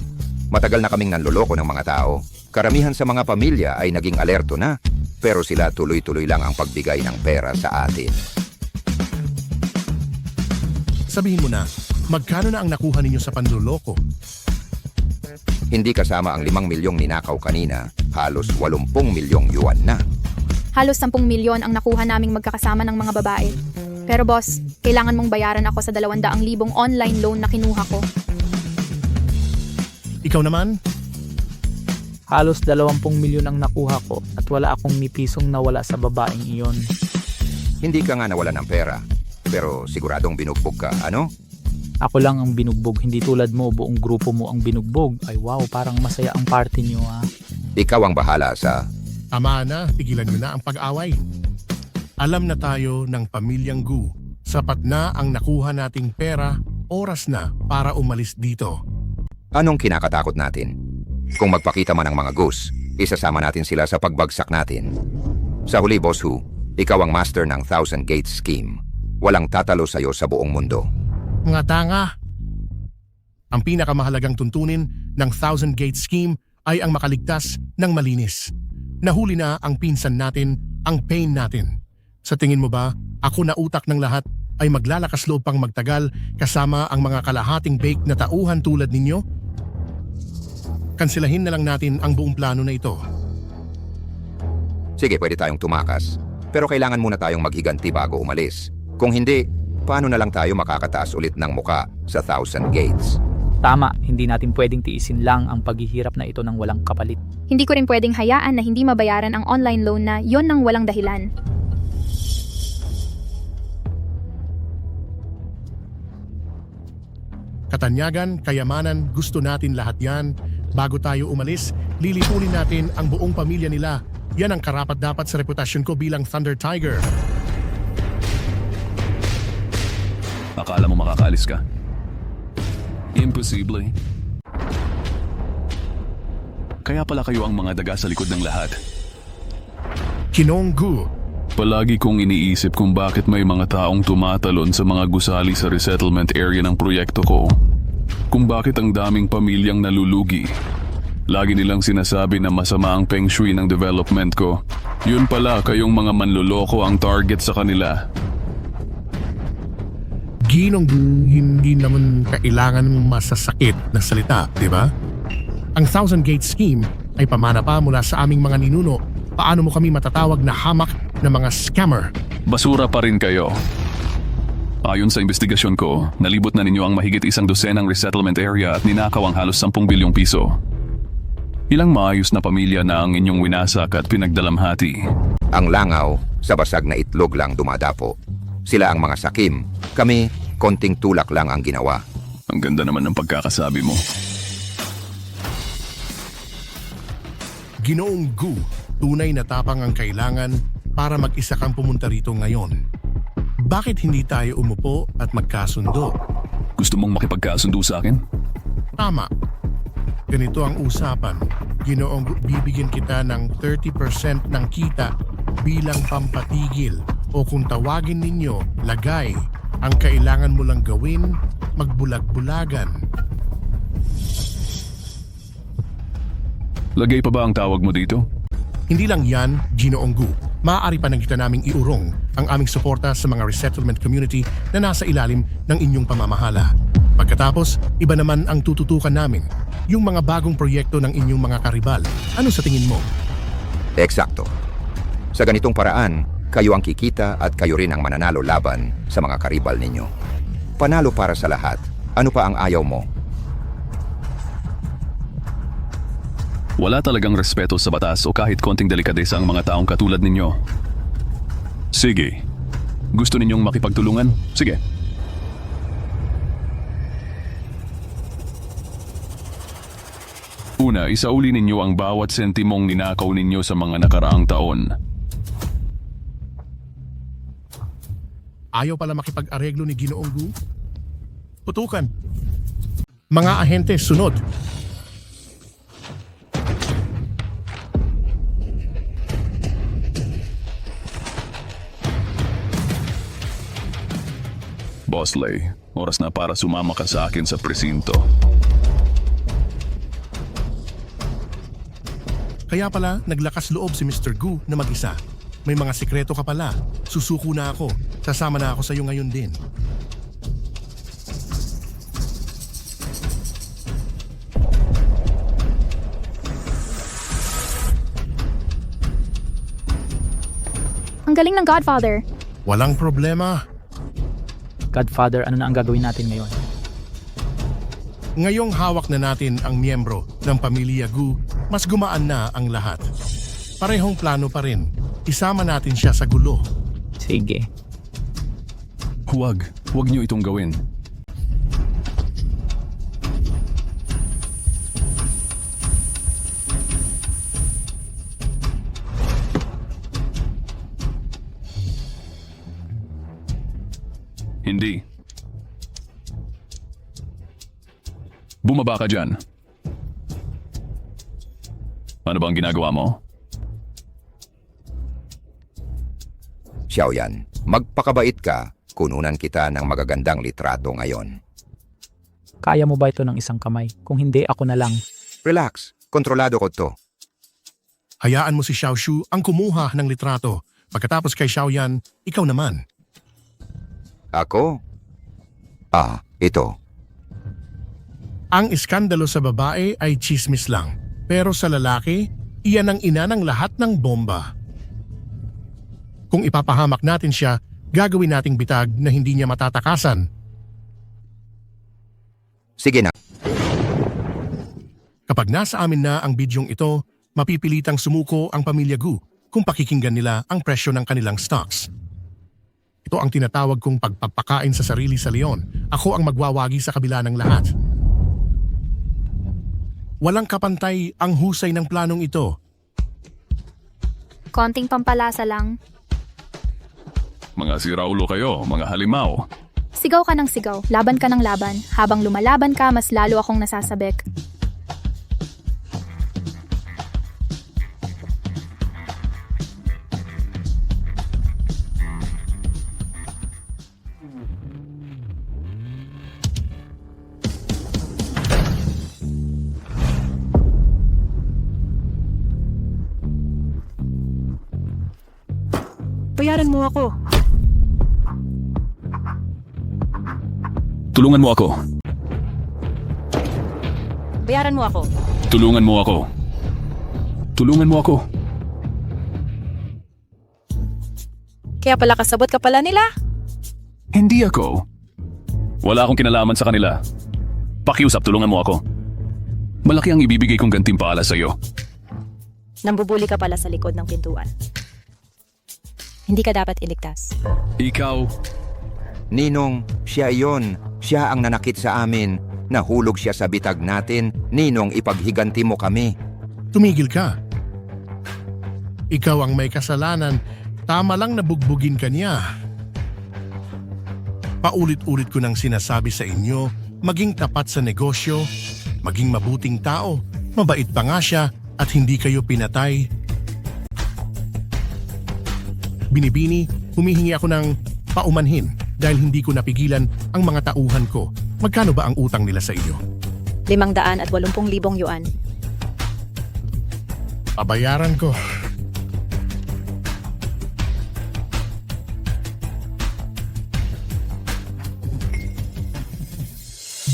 matagal na kaming nanloloko ng mga tao. Karamihan sa mga pamilya ay naging alerto na, pero sila tuloy-tuloy lang ang pagbigay ng pera sa atin. Sabihin mo na, magkano na ang nakuha ninyo sa panloloko? Hindi kasama ang 5 milyong ninakaw kanina, halos 80 milyong yuan na. Halos 10 milyon ang nakuha naming magkakasama ng mga babae. Pero boss, kailangan mong bayaran ako sa 200,000 online loan na kinuha ko. Ikaw naman? Halos 20 milyon ang nakuha ko at wala akong ni pisong nawala sa babaeng iyon. Hindi ka nga nawala ng pera, pero siguradong binugbog ka, ano? Ako lang ang binugbog, hindi tulad mo, buong grupo mo ang binugbog. Ay wow, parang masaya ang party niyo ha. Ikaw ang bahala sa... Tama na, tigilan mo na ang pag-away. Alam na tayo ng pamilyang Gu. Sapat na ang nakuha nating pera, oras na para umalis dito. Anong kinakatakot natin? Kung magpakita man ang mga Gus, isasama natin sila sa pagbagsak natin. Sa huli, Boss Hu, ikaw ang master ng Thousand Gates Scheme. Walang tatalo sa'yo sa buong mundo. Mga tanga! Ang pinakamahalagang tuntunin ng Thousand Gates Scheme ay ang makaligtas ng malinis. Nahuli na ang pinsan natin, ang pain natin. Sa tingin mo ba, ako na utak ng lahat ay maglalakas loob pang magtagal kasama ang mga kalahating bake na tauhan tulad ninyo? Kansilahin na lang natin ang buong plano na ito. Sige, pwede tayong tumakas. Pero kailangan muna tayong maghiganti bago umalis. Kung hindi, paano na lang tayo makakataas ulit ng muka sa Thousand Gates? Tama, hindi natin pwedeng tiisin lang ang paghihirap na ito ng walang kapalit. Hindi ko rin pwedeng hayaan na hindi mabayaran ang online loan na yon ng walang dahilan. Katanyagan, kayamanan, gusto natin lahat yan. Bago tayo umalis, lilipunin natin ang buong pamilya nila. Yan ang karapat-dapat sa reputasyon ko bilang Thunder Tiger. Akala mo makakaalis ka? Imposible. Kaya pala kayo ang mga daga sa likod ng lahat. Kinong Gu. Palagi kong iniisip kung bakit may mga taong tumatalon sa mga gusali sa resettlement area ng proyekto ko. Kung bakit ang daming pamilyang nalulugi. Lagi nilang sinasabi na masama ang feng shui ng development ko. Yun pala, kayong mga manloloko ang target sa kanila. Ginong Gu, hindi naman kailangan masasakit na salita, di ba? Ang Thousand Gates Scheme ay pamana pa mula sa aming mga ninuno. Paano mo kami matatawag na hamak na mga scammer? Basura pa rin kayo. Ayon sa investigasyon ko, nalibot na ninyo ang mahigit 100 resettlement area at ninakaw ang halos 10 bilyong piso. Ilang maayos na pamilya na ang inyong winasak at pinagdalamhati. Ang langaw, sa basag na itlog lang dumadapo. Sila ang mga sakim. Kami, konting tulak lang ang ginawa. Ang ganda naman ng pagkakasabi mo. Ginoong Gu, tunay na tapang ang kailangan para mag-isa kang pumunta rito ngayon. Bakit hindi tayo umupo at magkasundo? Gusto mong makipagkasundo sa akin? Tama. Ganito ang usapan. Ginoong Gu, bibigyan kita ng 30% ng kita bilang pampatigil o kung tawagin ninyo, lagay. Ang kailangan mo lang gawin, magbulag-bulagan. Lagay pa ba ang tawag mo dito? Hindi lang yan, Ginoong Gu. Maaari pa ng kita naming iurong ang aming suporta sa mga resettlement community na nasa ilalim ng inyong pamamahala. Pagkatapos, iba naman ang tututukan namin, yung mga bagong proyekto ng inyong mga karibal. Ano sa tingin mo? Eksakto. Sa ganitong paraan, kayo ang kikita at kayo rin ang mananalo laban sa mga karibal ninyo. Panalo para sa lahat. Ano pa ang ayaw mo? Wala talagang respeto sa batas o kahit konting delikadesa ang mga taong katulad ninyo. Sige. Gusto ninyong makipagtulungan? Sige. Una, isauli ninyo ang bawat sentimong ninakaw ninyo sa mga nakaraang taon. Ayaw pala makipag-areglo ni Ginoong Gu? Putukan. Mga ahente, sunod. Boss Lay, oras na para sumama ka sa akin sa presinto. Kaya pala, naglakas loob si Mr. Gu na mag-isa. May mga sikreto ka pala. Susuko na ako. Sasama na ako sa iyo ngayon din. Ang galing ng Godfather. Walang problema. Godfather, ano na ang gagawin natin ngayon? Ngayong hawak na natin ang miyembro ng pamilya Gu, mas gumaan na ang lahat. Parehong plano pa rin. Isama natin siya sa gulo. Sige. Huwag niyo itong gawin. Hindi. Bumaba ka dyan. Ano ba ang ginagawa mo? Xiaoyan, magpakabait ka. Kununan kita ng magagandang litrato ngayon. Kaya mo ba ito ng isang kamay? Kung hindi, ako na lang. Relax, kontrolado ko to. Hayaan mo si Xiao Shu ang kumuha ng litrato. Pagkatapos kay Xiaoyan, ikaw naman. Ako? Ito. Ang iskandalo sa babae ay chismis lang. Pero sa lalaki, iyan ang ina ng lahat ng bomba. Kung ipapahamak natin siya, gagawin nating bitag na hindi niya matatakasan. Sige na. Kapag nasa amin na ang bidyong ito, mapipilitang sumuko ang pamilya Gu kung pakikinggan nila ang presyo ng kanilang stocks. Ito ang tinatawag kong pagpapakain sa sarili sa leon. Ako ang magwawagi sa kabila ng lahat. Walang kapantay ang husay ng planong ito. Konting pampalasa lang. Mga siraulo kayo, mga halimaw. Sigaw ka ng sigaw, laban ka ng laban. Habang lumalaban ka, mas lalo akong nasasabik. Bayaran mo ako. Tulungan mo ako. Bayaran mo ako. Tulungan mo ako. Tulungan mo ako. Kaya pala kasabot ka pala nila? Hindi ako. Wala akong kinalaman sa kanila. Pakiusap, tulungan mo ako. Malaki ang ibibigay kong gantimpala sa iyo. Nambubuli ka pala sa likod ng pintuan. Hindi ka dapat iligtas. Ikaw? Ninong, siya iyon. Siya ang nanakit sa amin. Nahulog siya sa bitag natin. Ninong, ipaghiganti mo kami. Tumigil ka. Ikaw ang may kasalanan. Tama lang na bugbugin ka niya. Paulit-ulit ko nang sinasabi sa inyo, maging tapat sa negosyo, maging mabuting tao, mabait pa nga siya at hindi kayo pinatay. Binibini, humihingi ako ng paumanhin dahil hindi ko napigilan ang mga tauhan ko. Magkano ba ang utang nila sa iyo? 580,000 yuan. Pabayaran ko.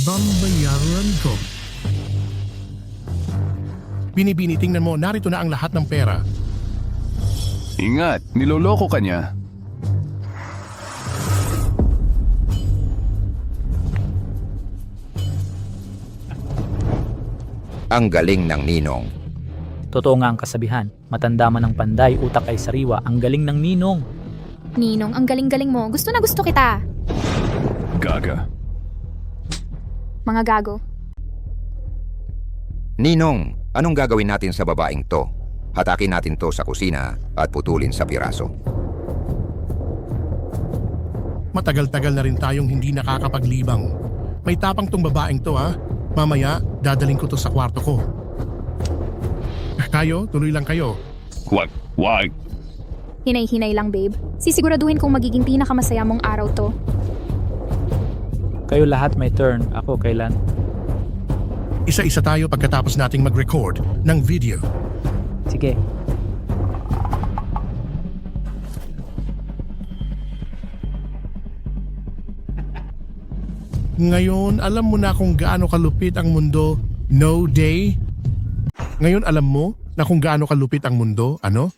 Babayaran ko. Binibini, tingnan mo, narito na ang lahat ng pera. Ingat, niloloko ka niya. Ang galing ng ninong. Totoo nga ang kasabihan, matanda man ang panday, utak ay sariwa. Ang galing ng ninong. Ninong, ang galing-galing mo. Gusto na gusto kita. Gaga. Mga gago. Ninong, anong gagawin natin sa babaeng to? Hatakin natin to sa kusina at putulin sa piraso. Matagal-tagal na rin tayong hindi nakakapaglibang. May tapang tong babaeng to ha. Mamaya, dadaling ko to sa kwarto ko. Kayo, tuloy lang kayo. Wag. Hinay-hinay lang, babe. Sisiguraduhin kong magiging pinakamasaya mong araw to. Kayo lahat may turn. Ako kailan? Isa-isa tayo pagkatapos nating mag-record ng video. Sige. Ngayon, alam mo na kung gaano kalupit ang mundo, no day? Ngayon, alam mo na kung gaano kalupit ang mundo, ano?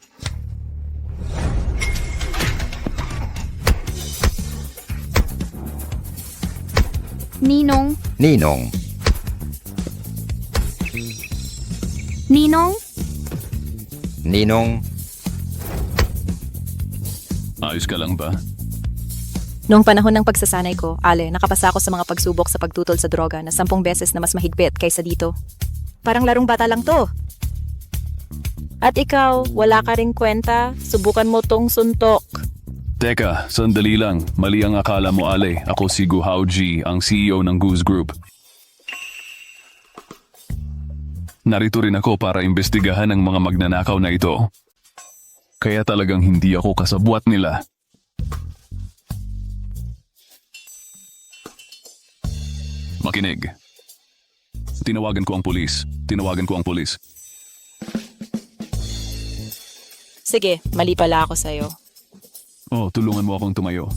Ninong, Ninong, Ninong, Ninong, Ayos ka lang ba? Noong panahon ng pagsasanay ko, Ale, nakapasa ako sa mga pagsubok sa pagtutol sa droga na 10 beses na mas mahigpit kaysa dito. Parang larong bata lang to. At ikaw, wala ka ring kwenta, subukan mo tong suntok. Teka, sandali lang. Mali ang akala mo, Ale. Ako si Guhao G, ang CEO ng Goose Group. Narito rin ako para imbestigahan ang mga magnanakaw na ito. Kaya talagang hindi ako kasabwat nila. Makinig. Tinawagan ko ang pulis. Sige, mali pala ako sa'yo. Oh, tulungan mo akong tumayo.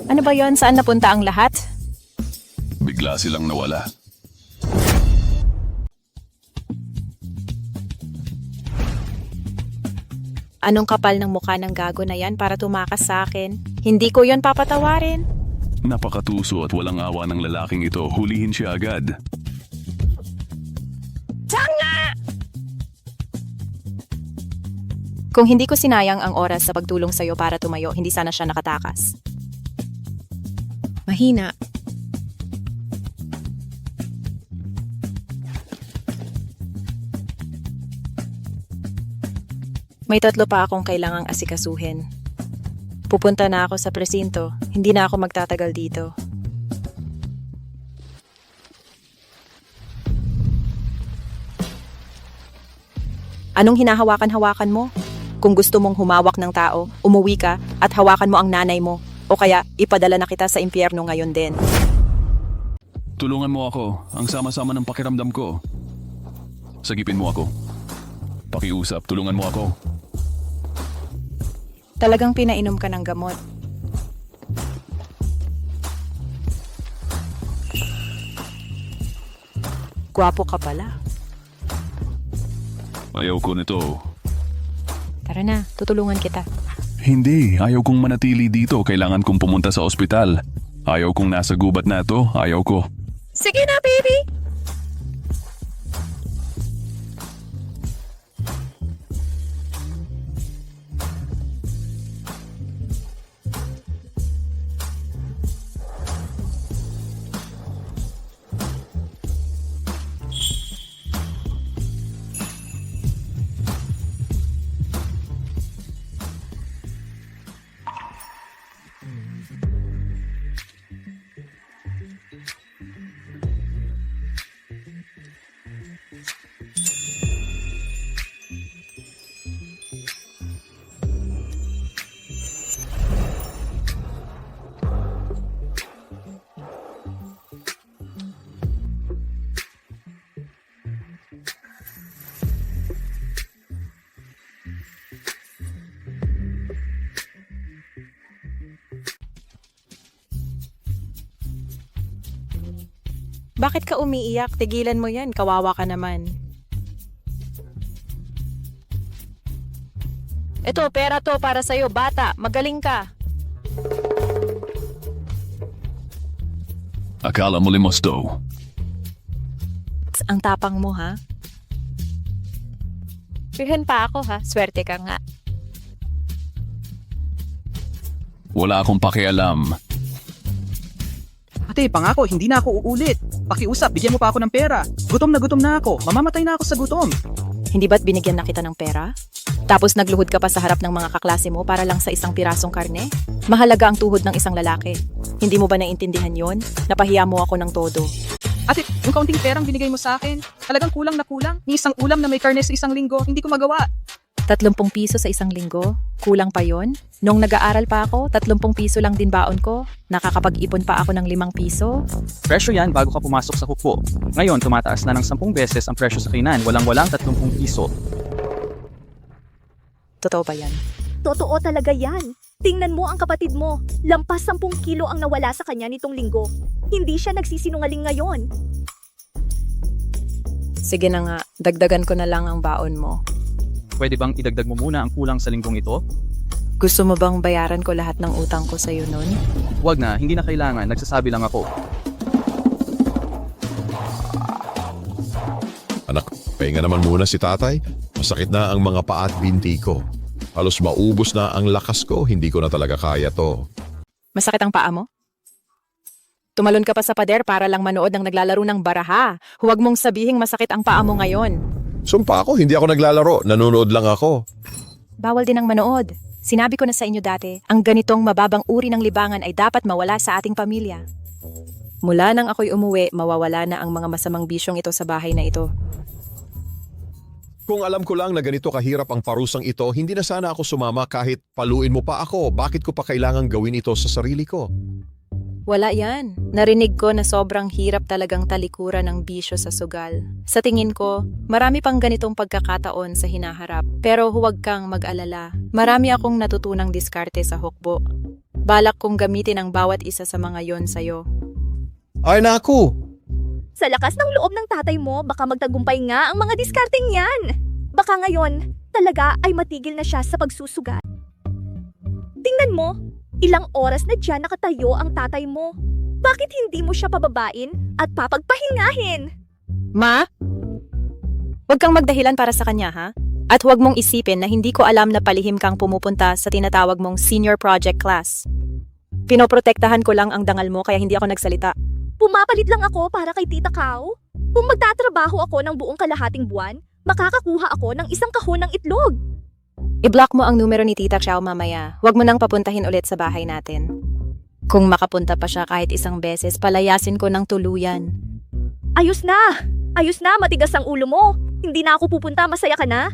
Ano ba yon? Saan napunta ang lahat? Bigla silang nawala. Anong kapal ng mukha ng gago na yan para tumakas sa akin? Hindi ko yon papatawarin. Napakatuso at walang awa ng lalaking ito. Hulihin siya agad. Kung hindi ko sinayang ang oras sa pagtulong sa'yo para tumayo, hindi sana siya nakatakas. Mahina. May 3 pa akong kailangang asikasuhin. Pupunta na ako sa presinto. Hindi na ako magtatagal dito. Anong hinahawakan-hawakan mo? Kung gusto mong humawak ng tao, umuwi ka at hawakan mo ang nanay mo. O kaya, ipadala na kita sa impyerno ngayon din. Tulungan mo ako. Ang sama-sama ng pakiramdam ko. Sagipin mo ako. Pakiusap, tulungan mo ako. Talagang pinainom ka ng gamot. Gwapo ka pala. Ayaw ko nito. Tara na, tutulungan kita. Hindi, ayaw kong manatili dito. Kailangan kong pumunta sa ospital. Ayaw kong nasa gubat na to. Ayaw ko. Sige na, baby! Bakit ka umiiyak? Tigilan mo yan. Kawawa ka naman. Eto, pera to para sa'yo, bata. Magaling ka. Akala mo limos daw. Ang tapang mo, ha? Pihan pa ako, ha? Swerte ka nga. Wala akong pakialam. Ate, pangako, hindi na ako uulit. Pakiusap, bigyan mo pa ako ng pera. Gutom na ako. Mamamatay na ako sa gutom. Hindi ba't binigyan na kita ng pera? Tapos nagluhod ka pa sa harap ng mga kaklase mo para lang sa isang pirasong karne? Mahalaga ang tuhod ng isang lalaki. Hindi mo ba naiintindihan yon? Napahiya mo ako ng todo. Ate, yung kaunting perang binigay mo sa akin, talagang kulang na kulang. Ni isang ulam na may karne sa isang linggo, hindi ko magawa. 30 piso sa isang linggo? Kulang pa yon? Nung nag-aaral pa ako, 30 piso lang din baon ko. Nakakapag-ipon pa ako ng 5 piso. Presyo yan bago ka pumasok sa hukbo. Ngayon, tumataas na ng 10 beses ang presyo sa kainan. Walang-walang 30 piso. Totoo ba yan? Totoo talaga yan. Tingnan mo ang kapatid mo. Lampas 10 kilo ang nawala sa kanya nitong linggo. Hindi siya nagsisinungaling ngayon. Sige na nga, dagdagan ko na lang ang baon mo. Pwede bang idagdag mo muna ang kulang sa linggong ito? Gusto mo bang bayaran ko lahat ng utang ko sa'yo nun? Huwag na, hindi na kailangan. Nagsasabi lang ako. Anak, pahinga naman muna si tatay. Masakit na ang mga paa at binti ko. Halos maubos na ang lakas ko, hindi ko na talaga kaya to. Masakit ang paa mo? Tumalon ka pa sa pader para lang manood ng naglalaro ng baraha. Huwag mong sabihing masakit ang paa mo ngayon. Sumpa ako, hindi ako naglalaro. Nanonood lang ako. Bawal din ang manood. Sinabi ko na sa inyo dati, ang ganitong mababang uri ng libangan ay dapat mawala sa ating pamilya. Mula nang ako'y umuwi, mawawala na ang mga masamang bisyong ito sa bahay na ito. Kung alam ko lang na ganito kahirap ang parusang ito, hindi na sana ako sumama kahit paluin mo pa ako. Bakit ko pa kailangang gawin ito sa sarili ko? Wala yan. Narinig ko na sobrang hirap talagang talikuran ng bisyo sa sugal. Sa tingin ko, marami pang ganitong pagkakataon sa hinaharap. Pero huwag kang mag-alala. Marami akong natutunang diskarte sa hukbo. Balak kong gamitin ang bawat isa sa mga yon sa'yo. Ay naku! Sa lakas ng loob ng tatay mo, baka magtagumpay nga ang mga diskarting yan. Baka ngayon, talaga ay matigil na siya sa pagsusugat. Tingnan mo, ilang oras na dyan nakatayo ang tatay mo. Bakit hindi mo siya pababain at papagpahingahin? Ma? Huwag kang magdahilan para sa kanya, ha? At huwag mong isipin na hindi ko alam na palihim kang pumupunta sa tinatawag mong senior project class. Pinoprotektahan ko lang ang dangal mo kaya hindi ako nagsalita. Pumapalit lang ako para kay Tita Kao. Kung magtatrabaho ako ng buong kalahating buwan, makakakuha ako ng 1 kahon ng itlog. I-block mo ang numero ni Tita Chow mamaya. Huwag mo nang papuntahin ulit sa bahay natin. Kung makapunta pa siya kahit 1 beses, palayasin ko ng tuluyan. Ayos na! Ayos na, matigas ang ulo mo. Hindi na ako pupunta, masaya ka na?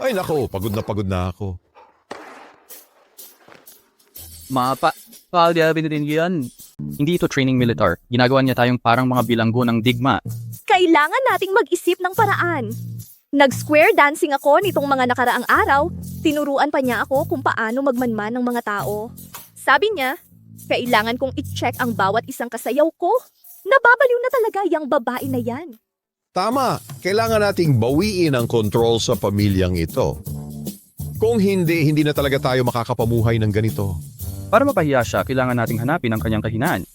Ay nako, pagod na ako. Palya din yan. Hindi ito training militar. Ginagawa niya tayong parang mga bilanggo ng digma. Kailangan nating mag-isip ng paraan. Nag-square dancing ako nitong mga nakaraang araw. Tinuruan pa niya ako kung paano magmanman ng mga tao. Sabi niya, kailangan kong i-check ang bawat isang kasayaw ko. Nababaliw na talaga yung babae na yan. Tama, kailangan nating bawiin ang control sa pamilyang ito. Kung hindi, hindi na talaga tayo makakapamuhay ng ganito. Para mapahiya siya, kailangan nating hanapin ang kanyang kahinaan.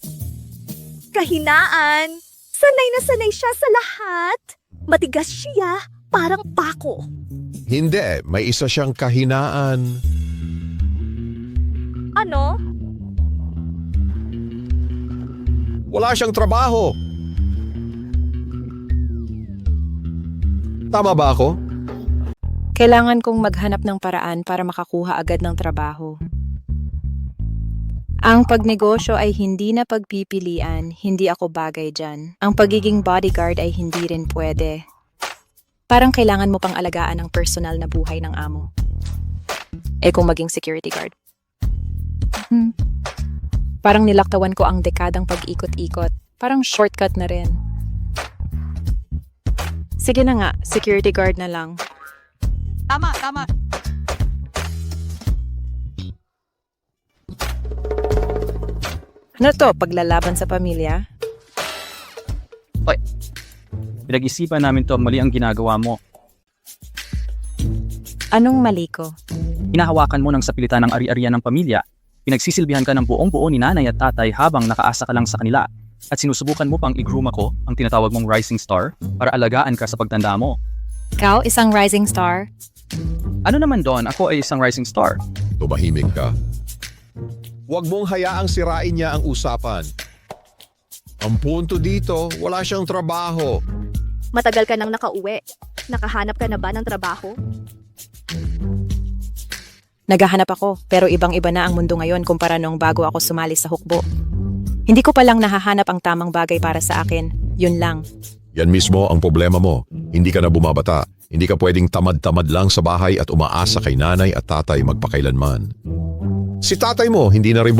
Kahinaan! Sanay na sanay siya sa lahat. Matigas siya, parang pako. Hindi, may isa siyang kahinaan. Ano? Wala siyang trabaho. Tama ba ako? Kailangan kong maghanap ng paraan para makakuha agad ng trabaho. Ang pagnegosyo ay hindi na pagpipilian, hindi ako bagay dyan. Ang pagiging bodyguard ay hindi rin pwede. Parang kailangan mo pang alagaan ang personal na buhay ng amo. Kung maging security guard. Parang nilaktawan ko ang dekadang pag-ikot-ikot. Parang shortcut na rin. Sige na nga, security guard na lang. Tama. Ano to, paglalaban sa pamilya? Pinag-isipan namin to, mali ang ginagawa mo. Anong mali ko? Hinahawakan mo ng sapilitan ng ari-arian ng pamilya. Pinagsisilbihan ka ng buong-buo ni nanay at tatay habang nakaasa ka lang sa kanila. At sinusubukan mo pang i-groom ako, ang tinatawag mong rising star, para alagaan ka sa pagtanda mo. Ikaw, isang rising star? Ano naman doon? Ako ay isang rising star. Tumahimik ka. Huwag mong hayaang sirain niya ang usapan. Ang punto dito, wala siyang trabaho. Matagal ka nang nakauwi. Nakahanap ka na ba ng trabaho? Naghahanap ako, pero ibang-iba na ang mundo ngayon kumpara nung bago ako sumali sa hukbo. Hindi ko palang nahahanap ang tamang bagay para sa akin. Yun lang. Yan mismo ang problema mo. Hindi ka na bumabata. Hindi ka pwedeng tamad-tamad lang sa bahay at umaasa kay nanay at tatay magpakailanman. Si tatay mo, hindi na rin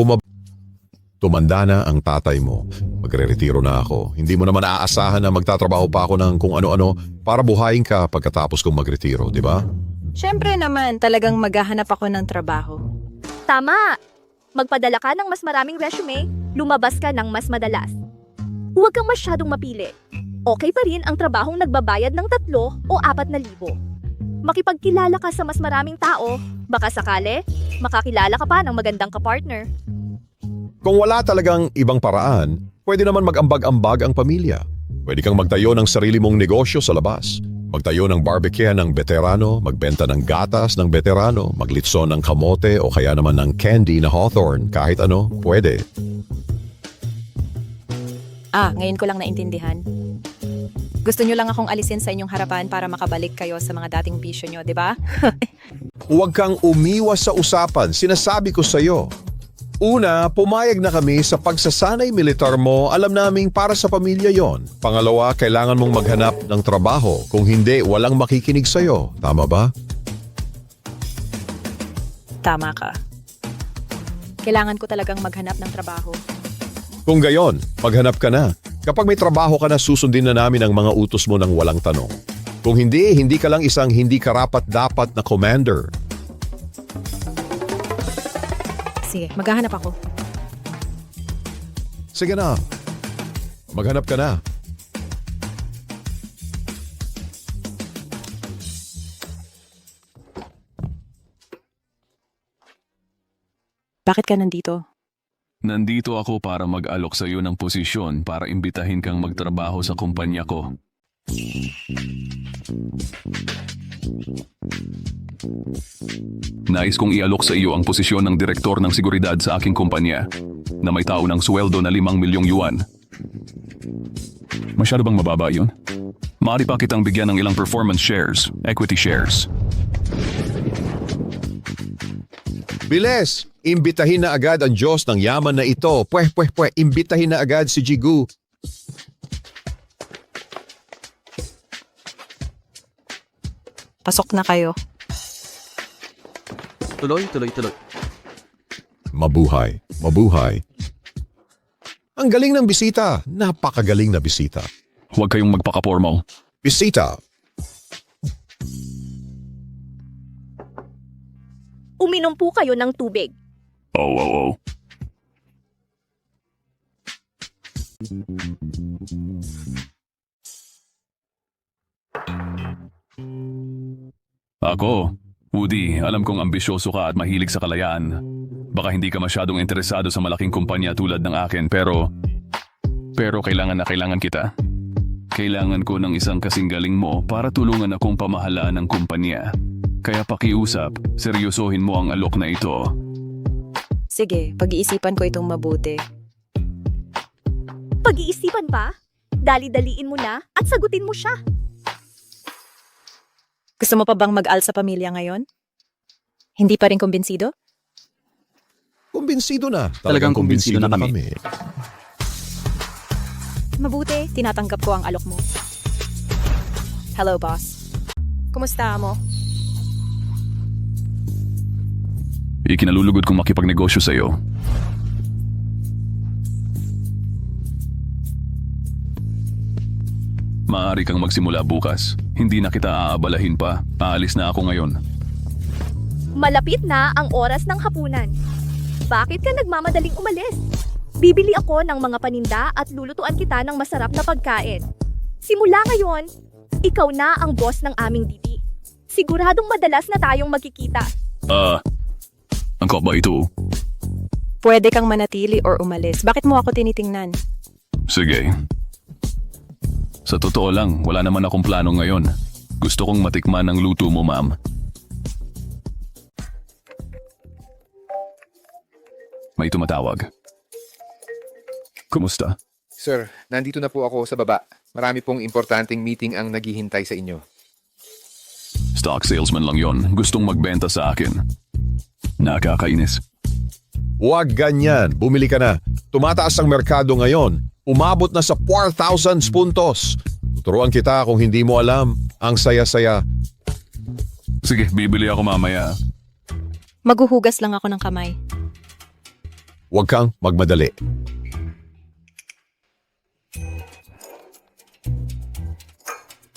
Tumanda na ang tatay mo. Magre-retiro na ako. Hindi mo naman aasahan na magtatrabaho pa ako ng kung ano-ano para buhayin ka pagkatapos kong magretiro, di ba? Siyempre naman, talagang maghahanap ako ng trabaho. Tama! Magpadala ka ng mas maraming resume, lumabas ka ng mas madalas. Huwag kang masyadong mapili. Okay pa rin ang trabahong nagbabayad ng 3 o 4,000. Makipagkilala ka sa mas maraming tao, baka sakali, makakilala ka pa ng magandang kapartner. Kung wala talagang ibang paraan, pwede naman mag-ambag-ambag ang pamilya. Pwede kang magtayo ng sarili mong negosyo sa labas. Magtayo ng barbecue ng veterano, magbenta ng gatas ng veterano, maglitso ng kamote o kaya naman ng candy na Hawthorne, kahit ano, pwede. Ngayon ko lang naintindihan. Gusto nyo lang akong alisin sa inyong harapan para makabalik kayo sa mga dating bisyo nyo, di ba? Huwag kang umiwas sa usapan, sinasabi ko sa'yo. Una, pumayag na kami sa pagsasanay militar mo, alam naming para sa pamilya yon. Pangalawa, kailangan mong maghanap ng trabaho. Kung hindi, walang makikinig sa'yo. Tama ba? Tama ka. Kailangan ko talagang maghanap ng trabaho. Kung gayon, maghanap ka na. Kapag may trabaho ka na, susundin na namin ang mga utos mo ng walang tanong. Kung hindi, hindi ka lang isang hindi karapat-dapat na commander. Sige, maghahanap ako. Sige na. Maghanap ka na. Bakit ka nandito? Nandito ako para mag-alok sa iyo ng posisyon para imbitahin kang magtrabaho sa kumpanya ko. Nais kong ialok sa iyo ang posisyon ng direktor ng seguridad sa aking kumpanya na may tao ng sweldo na 5 milyong yuan. Masyado bang mababa yun? Maaari pa kitang bigyan ng ilang performance shares, equity shares. Biles! Imbitahin na agad ang Diyos ng yaman na ito. Imbitahin na agad si Jigu. Pasok na kayo. Tuloy. Mabuhay. Mabuhay. Ang galing ng bisita. Napakagaling na bisita. Huwag kayong magpaka-formal. Bisita. Uminom po kayo ng tubig. Oh. Ako, Woody, alam kong ambisyoso ka at mahilig sa kalayaan. Baka hindi ka masyadong interesado sa malaking kumpanya tulad ng akin, pero kailangan na kailangan kita. Kailangan ko ng isang kasing galing mo para tulungan akong pamahalaan ng kumpanya. Kaya pakiusap, seryosohin mo ang alok na ito. Sige, pag-iisipan ko itong mabuti. Pag-iisipan pa? Dali-daliin mo na at sagutin mo siya. Gusto mo pa bang mag-al sa pamilya ngayon? Hindi pa rin kumbinsido? Kumbinsido na. Talagang kumbinsido na kami. Mabuti, tinatanggap ko ang alok mo. Hello, boss. Kumusta mo? Ikinalulugod kong makipagnegosyo sa iyo. Maaari kang magsimula bukas. Hindi na kita aabalahin pa. Aalis na ako ngayon. Malapit na ang oras ng hapunan. Bakit ka nagmamadaling umalis? Bibili ako ng mga paninda at lulutuan kita ng masarap na pagkain. Simula ngayon, ikaw na ang boss ng aming Didi. Siguradong madalas na tayong magkikita. Ang ba ito? Pwede kang manatili or umalis. Bakit mo ako tinitingnan? Sige. Sa totoo lang, wala naman akong plano ngayon. Gusto kong matikman ang luto mo, ma'am. May tumatawag. Kumusta? Sir, nandito na po ako sa baba. Marami pong importanteng meeting ang naghihintay sa inyo. Stock salesman lang yon. Gustong magbenta sa akin. Nakakainis. Huwag ganyan. Bumili ka na. Tumataas ang merkado ngayon. Umabot na sa 4,000 puntos. Turuan kita kung hindi mo alam. Ang saya-saya. Sige, bibili ako mamaya. Maghuhugas lang ako ng kamay. Huwag kang magmadali.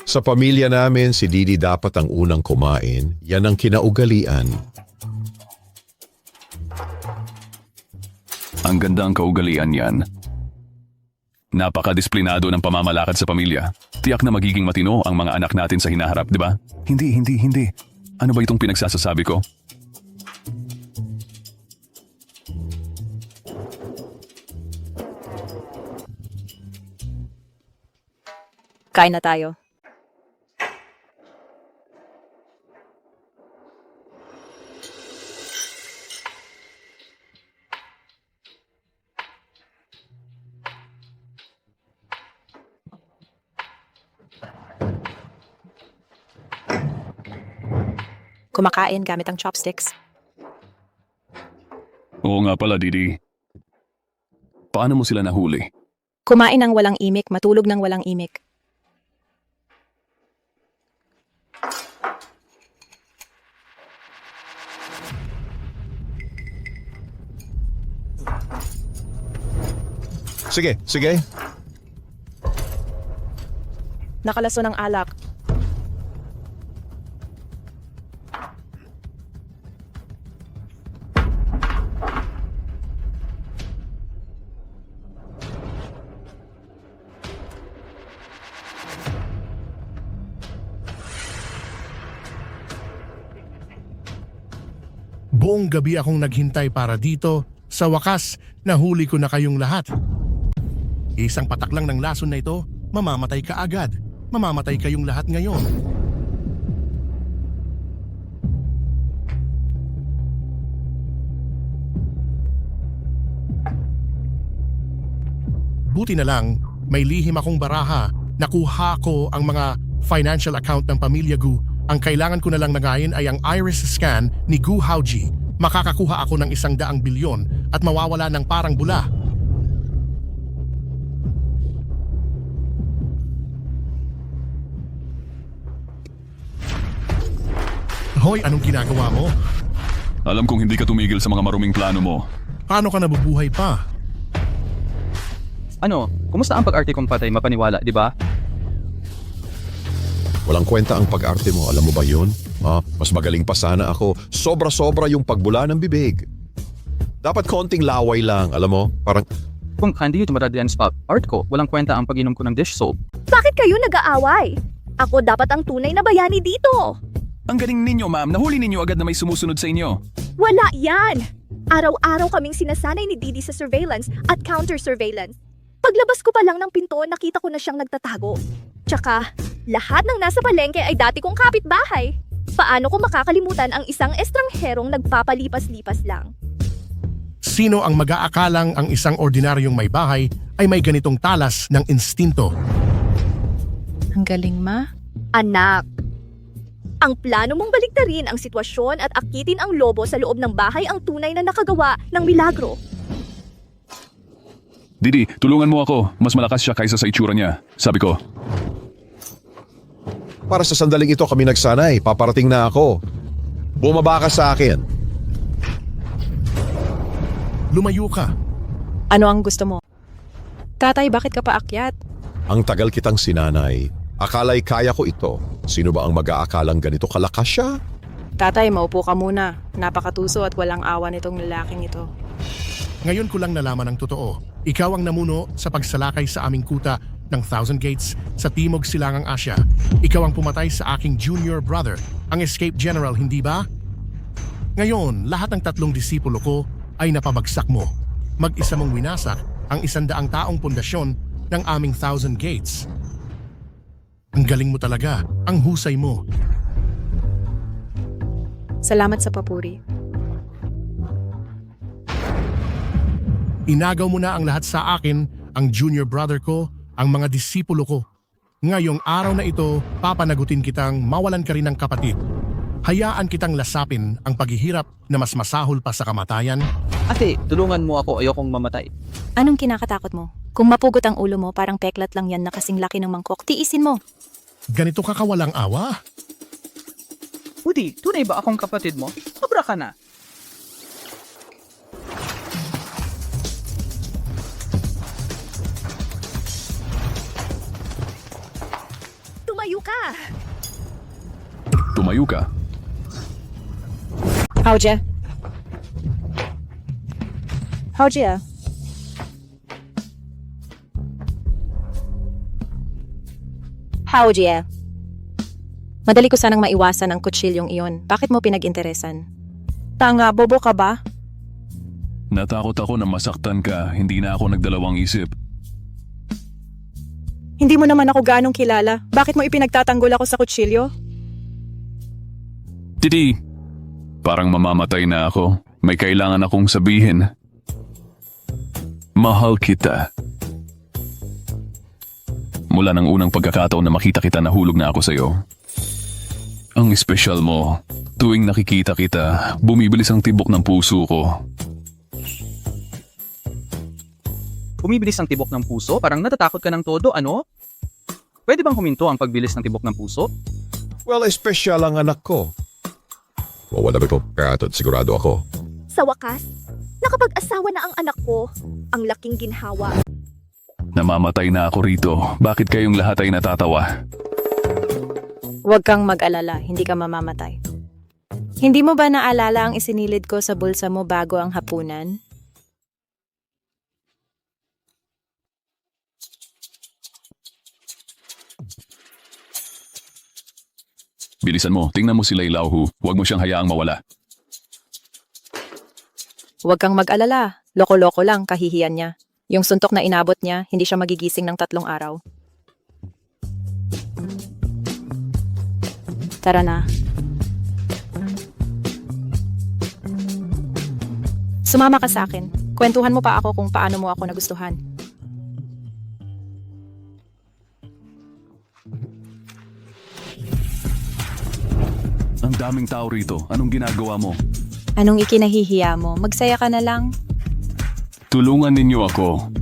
Sa pamilya namin, si Didi dapat ang unang kumain. Yan ang kinaugalian. Ang ganda ang kaugalian yan. Napaka-disiplinado ng pamamalakad sa pamilya. Tiyak na magiging matino ang mga anak natin sa hinaharap, di ba? Hindi. Ano ba itong pinagsasasabi ko? Kain na tayo. Kumakain gamit ang chopsticks. Oo nga pala, Didi. Paano mo sila nahuli? Kumain ng walang imik, matulog ng walang imik. Sige. Nakalaso ng alak. Buong gabi akong naghintay para dito. Sa wakas, nahuli ko na kayong lahat. Isang patak lang ng lason na ito, mamamatay ka agad. Mamamatay kayong lahat ngayon. Buti na lang, may lihim akong baraha. Nakuha ko ang mga financial account ng pamilya Gu. Ang kailangan ko na lang nagayin ay ang iris scan ni Gu Haoji. Makakakuha ako ng 100 bilyon at mawawala ng parang bula. Hoy, anong ginagawa mo? Alam kong hindi ka tumigil sa mga maruming plano mo. Paano ka nabubuhay pa? Ano, kumusta ang pag-arte kong patay mapaniwala, di ba? Walang kwenta ang pag-arte mo. Alam mo ba yun? Mas magaling pa sana ako. Sobra-sobra yung pagbula ng bibig. Dapat konting laway lang. Alam mo, parang... Kung hindi yung tumaradian sa art ko, walang kwenta ang pag-inom ko ng dish soap. Bakit kayo nag-aaway? Ako dapat ang tunay na bayani dito. Ang galing ninyo, ma'am. Nahuli ninyo agad na may sumusunod sa inyo. Wala yan! Araw-araw kaming sinasanay ni Didi sa surveillance at counter-surveillance. Paglabas ko pa lang ng pinto, nakita ko na siyang nagtatago. Tsaka, lahat ng nasa palengke ay dati kong kapitbahay. Paano ko makakalimutan ang isang estrangherong nagpapalipas-lipas lang? Sino ang mag-aakalang ang isang ordinaryong may bahay ay may ganitong talas ng instinto? Ang galing, ma. Anak, ang plano mong baliktarin ang sitwasyon at akitin ang lobo sa loob ng bahay ang tunay na nakagawa ng milagro. Didi, tulungan mo ako. Mas malakas siya kaysa sa itsura niya. Sabi ko. Para sa sandaling ito kami nagsanay. Paparating na ako. Bumaba ka sa akin. Lumayo ka. Ano ang gusto mo? Tatay, bakit ka paakyat? Ang tagal kitang sinanay. Akala'y kaya ko ito. Sino ba ang mag-aakalang ganito kalakas siya? Tatay, maupo ka muna. Napakatuso at walang awa nitong lalaking ito. Ngayon ko lang nalaman ang totoo. Ikaw ang namuno sa pagsalakay sa aming kuta ng Thousand Gates sa Timog Silangang Asya. Ikaw ang pumatay sa aking junior brother, ang escape general, hindi ba? Ngayon, lahat ng 3 disipulo ko ay napabagsak mo. Mag-isa mong winasak ang 100 taong pundasyon ng aming Thousand Gates. Ang galing mo talaga, ang husay mo. Salamat sa papuri. Inagaw mo na ang lahat sa akin, ang junior brother ko, ang mga disipulo ko. Ngayong araw na ito, papanagutin kitang mawalan ka rin ng kapatid. Hayaan kitang lasapin ang paghihirap na mas masahol pa sa kamatayan. Ate, tulungan mo ako, ayokong mamatay. Anong kinakatakot mo? Kung mapugot ang ulo mo, parang peklat lang yan na kasing laki ng mangkok. Tiisin mo. Ganito ka kawalang awa? Woody, tunay ba akong kapatid mo? Sobra ka na. Tumayo ka! Tumayo ka. Howja? Howja? Howja? Madali ko sanang maiwasan ang kutsilyong iyon. Bakit mo pinag-interesan? Tanga, bobo ka ba? Natakot ako na masaktan ka, hindi na ako nagdalawang isip. Hindi mo naman ako ganong kilala. Bakit mo ipinagtatanggol ako sa kutsilyo? Titi, parang mamamatay na ako. May kailangan akong sabihin. Mahal kita. Mula ng unang pagkakataon na makita kita, nahulog na ako sa'yo. Ang espesyal mo. Tuwing nakikita kita, bumibilis ang tibok ng puso ko. Bumibilis ang tibok ng puso? Parang natatakot ka ng todo, ano? Pwede bang huminto ang pagbilis ng tibok ng puso? Well, espesyal ang anak ko. Wala ko, kaya sigurado ako. Sa wakas, nakapag-asawa na ang anak ko. Ang laking ginhawa. Namamatay na ako rito. Bakit kayong lahat ay natatawa? Huwag kang mag-alala, hindi ka mamamatay. Hindi mo ba naalala ang isinilid ko sa bulsa mo bago ang hapunan? Bilisan mo, tingnan mo si Leilauhu. Huwag mo siyang hayaang mawala. Huwag kang mag-alala, loko-loko lang, kahihiyan niya. Yung suntok na inabot niya, hindi siya magigising ng 3 araw. Tara na. Sumama ka sa akin. Kwentuhan mo pa ako kung paano mo ako nagustuhan. Ang daming tao rito. Anong ginagawa mo? Anong ikinahihiya mo? Magsaya ka na lang. Tulungan ninyo ako.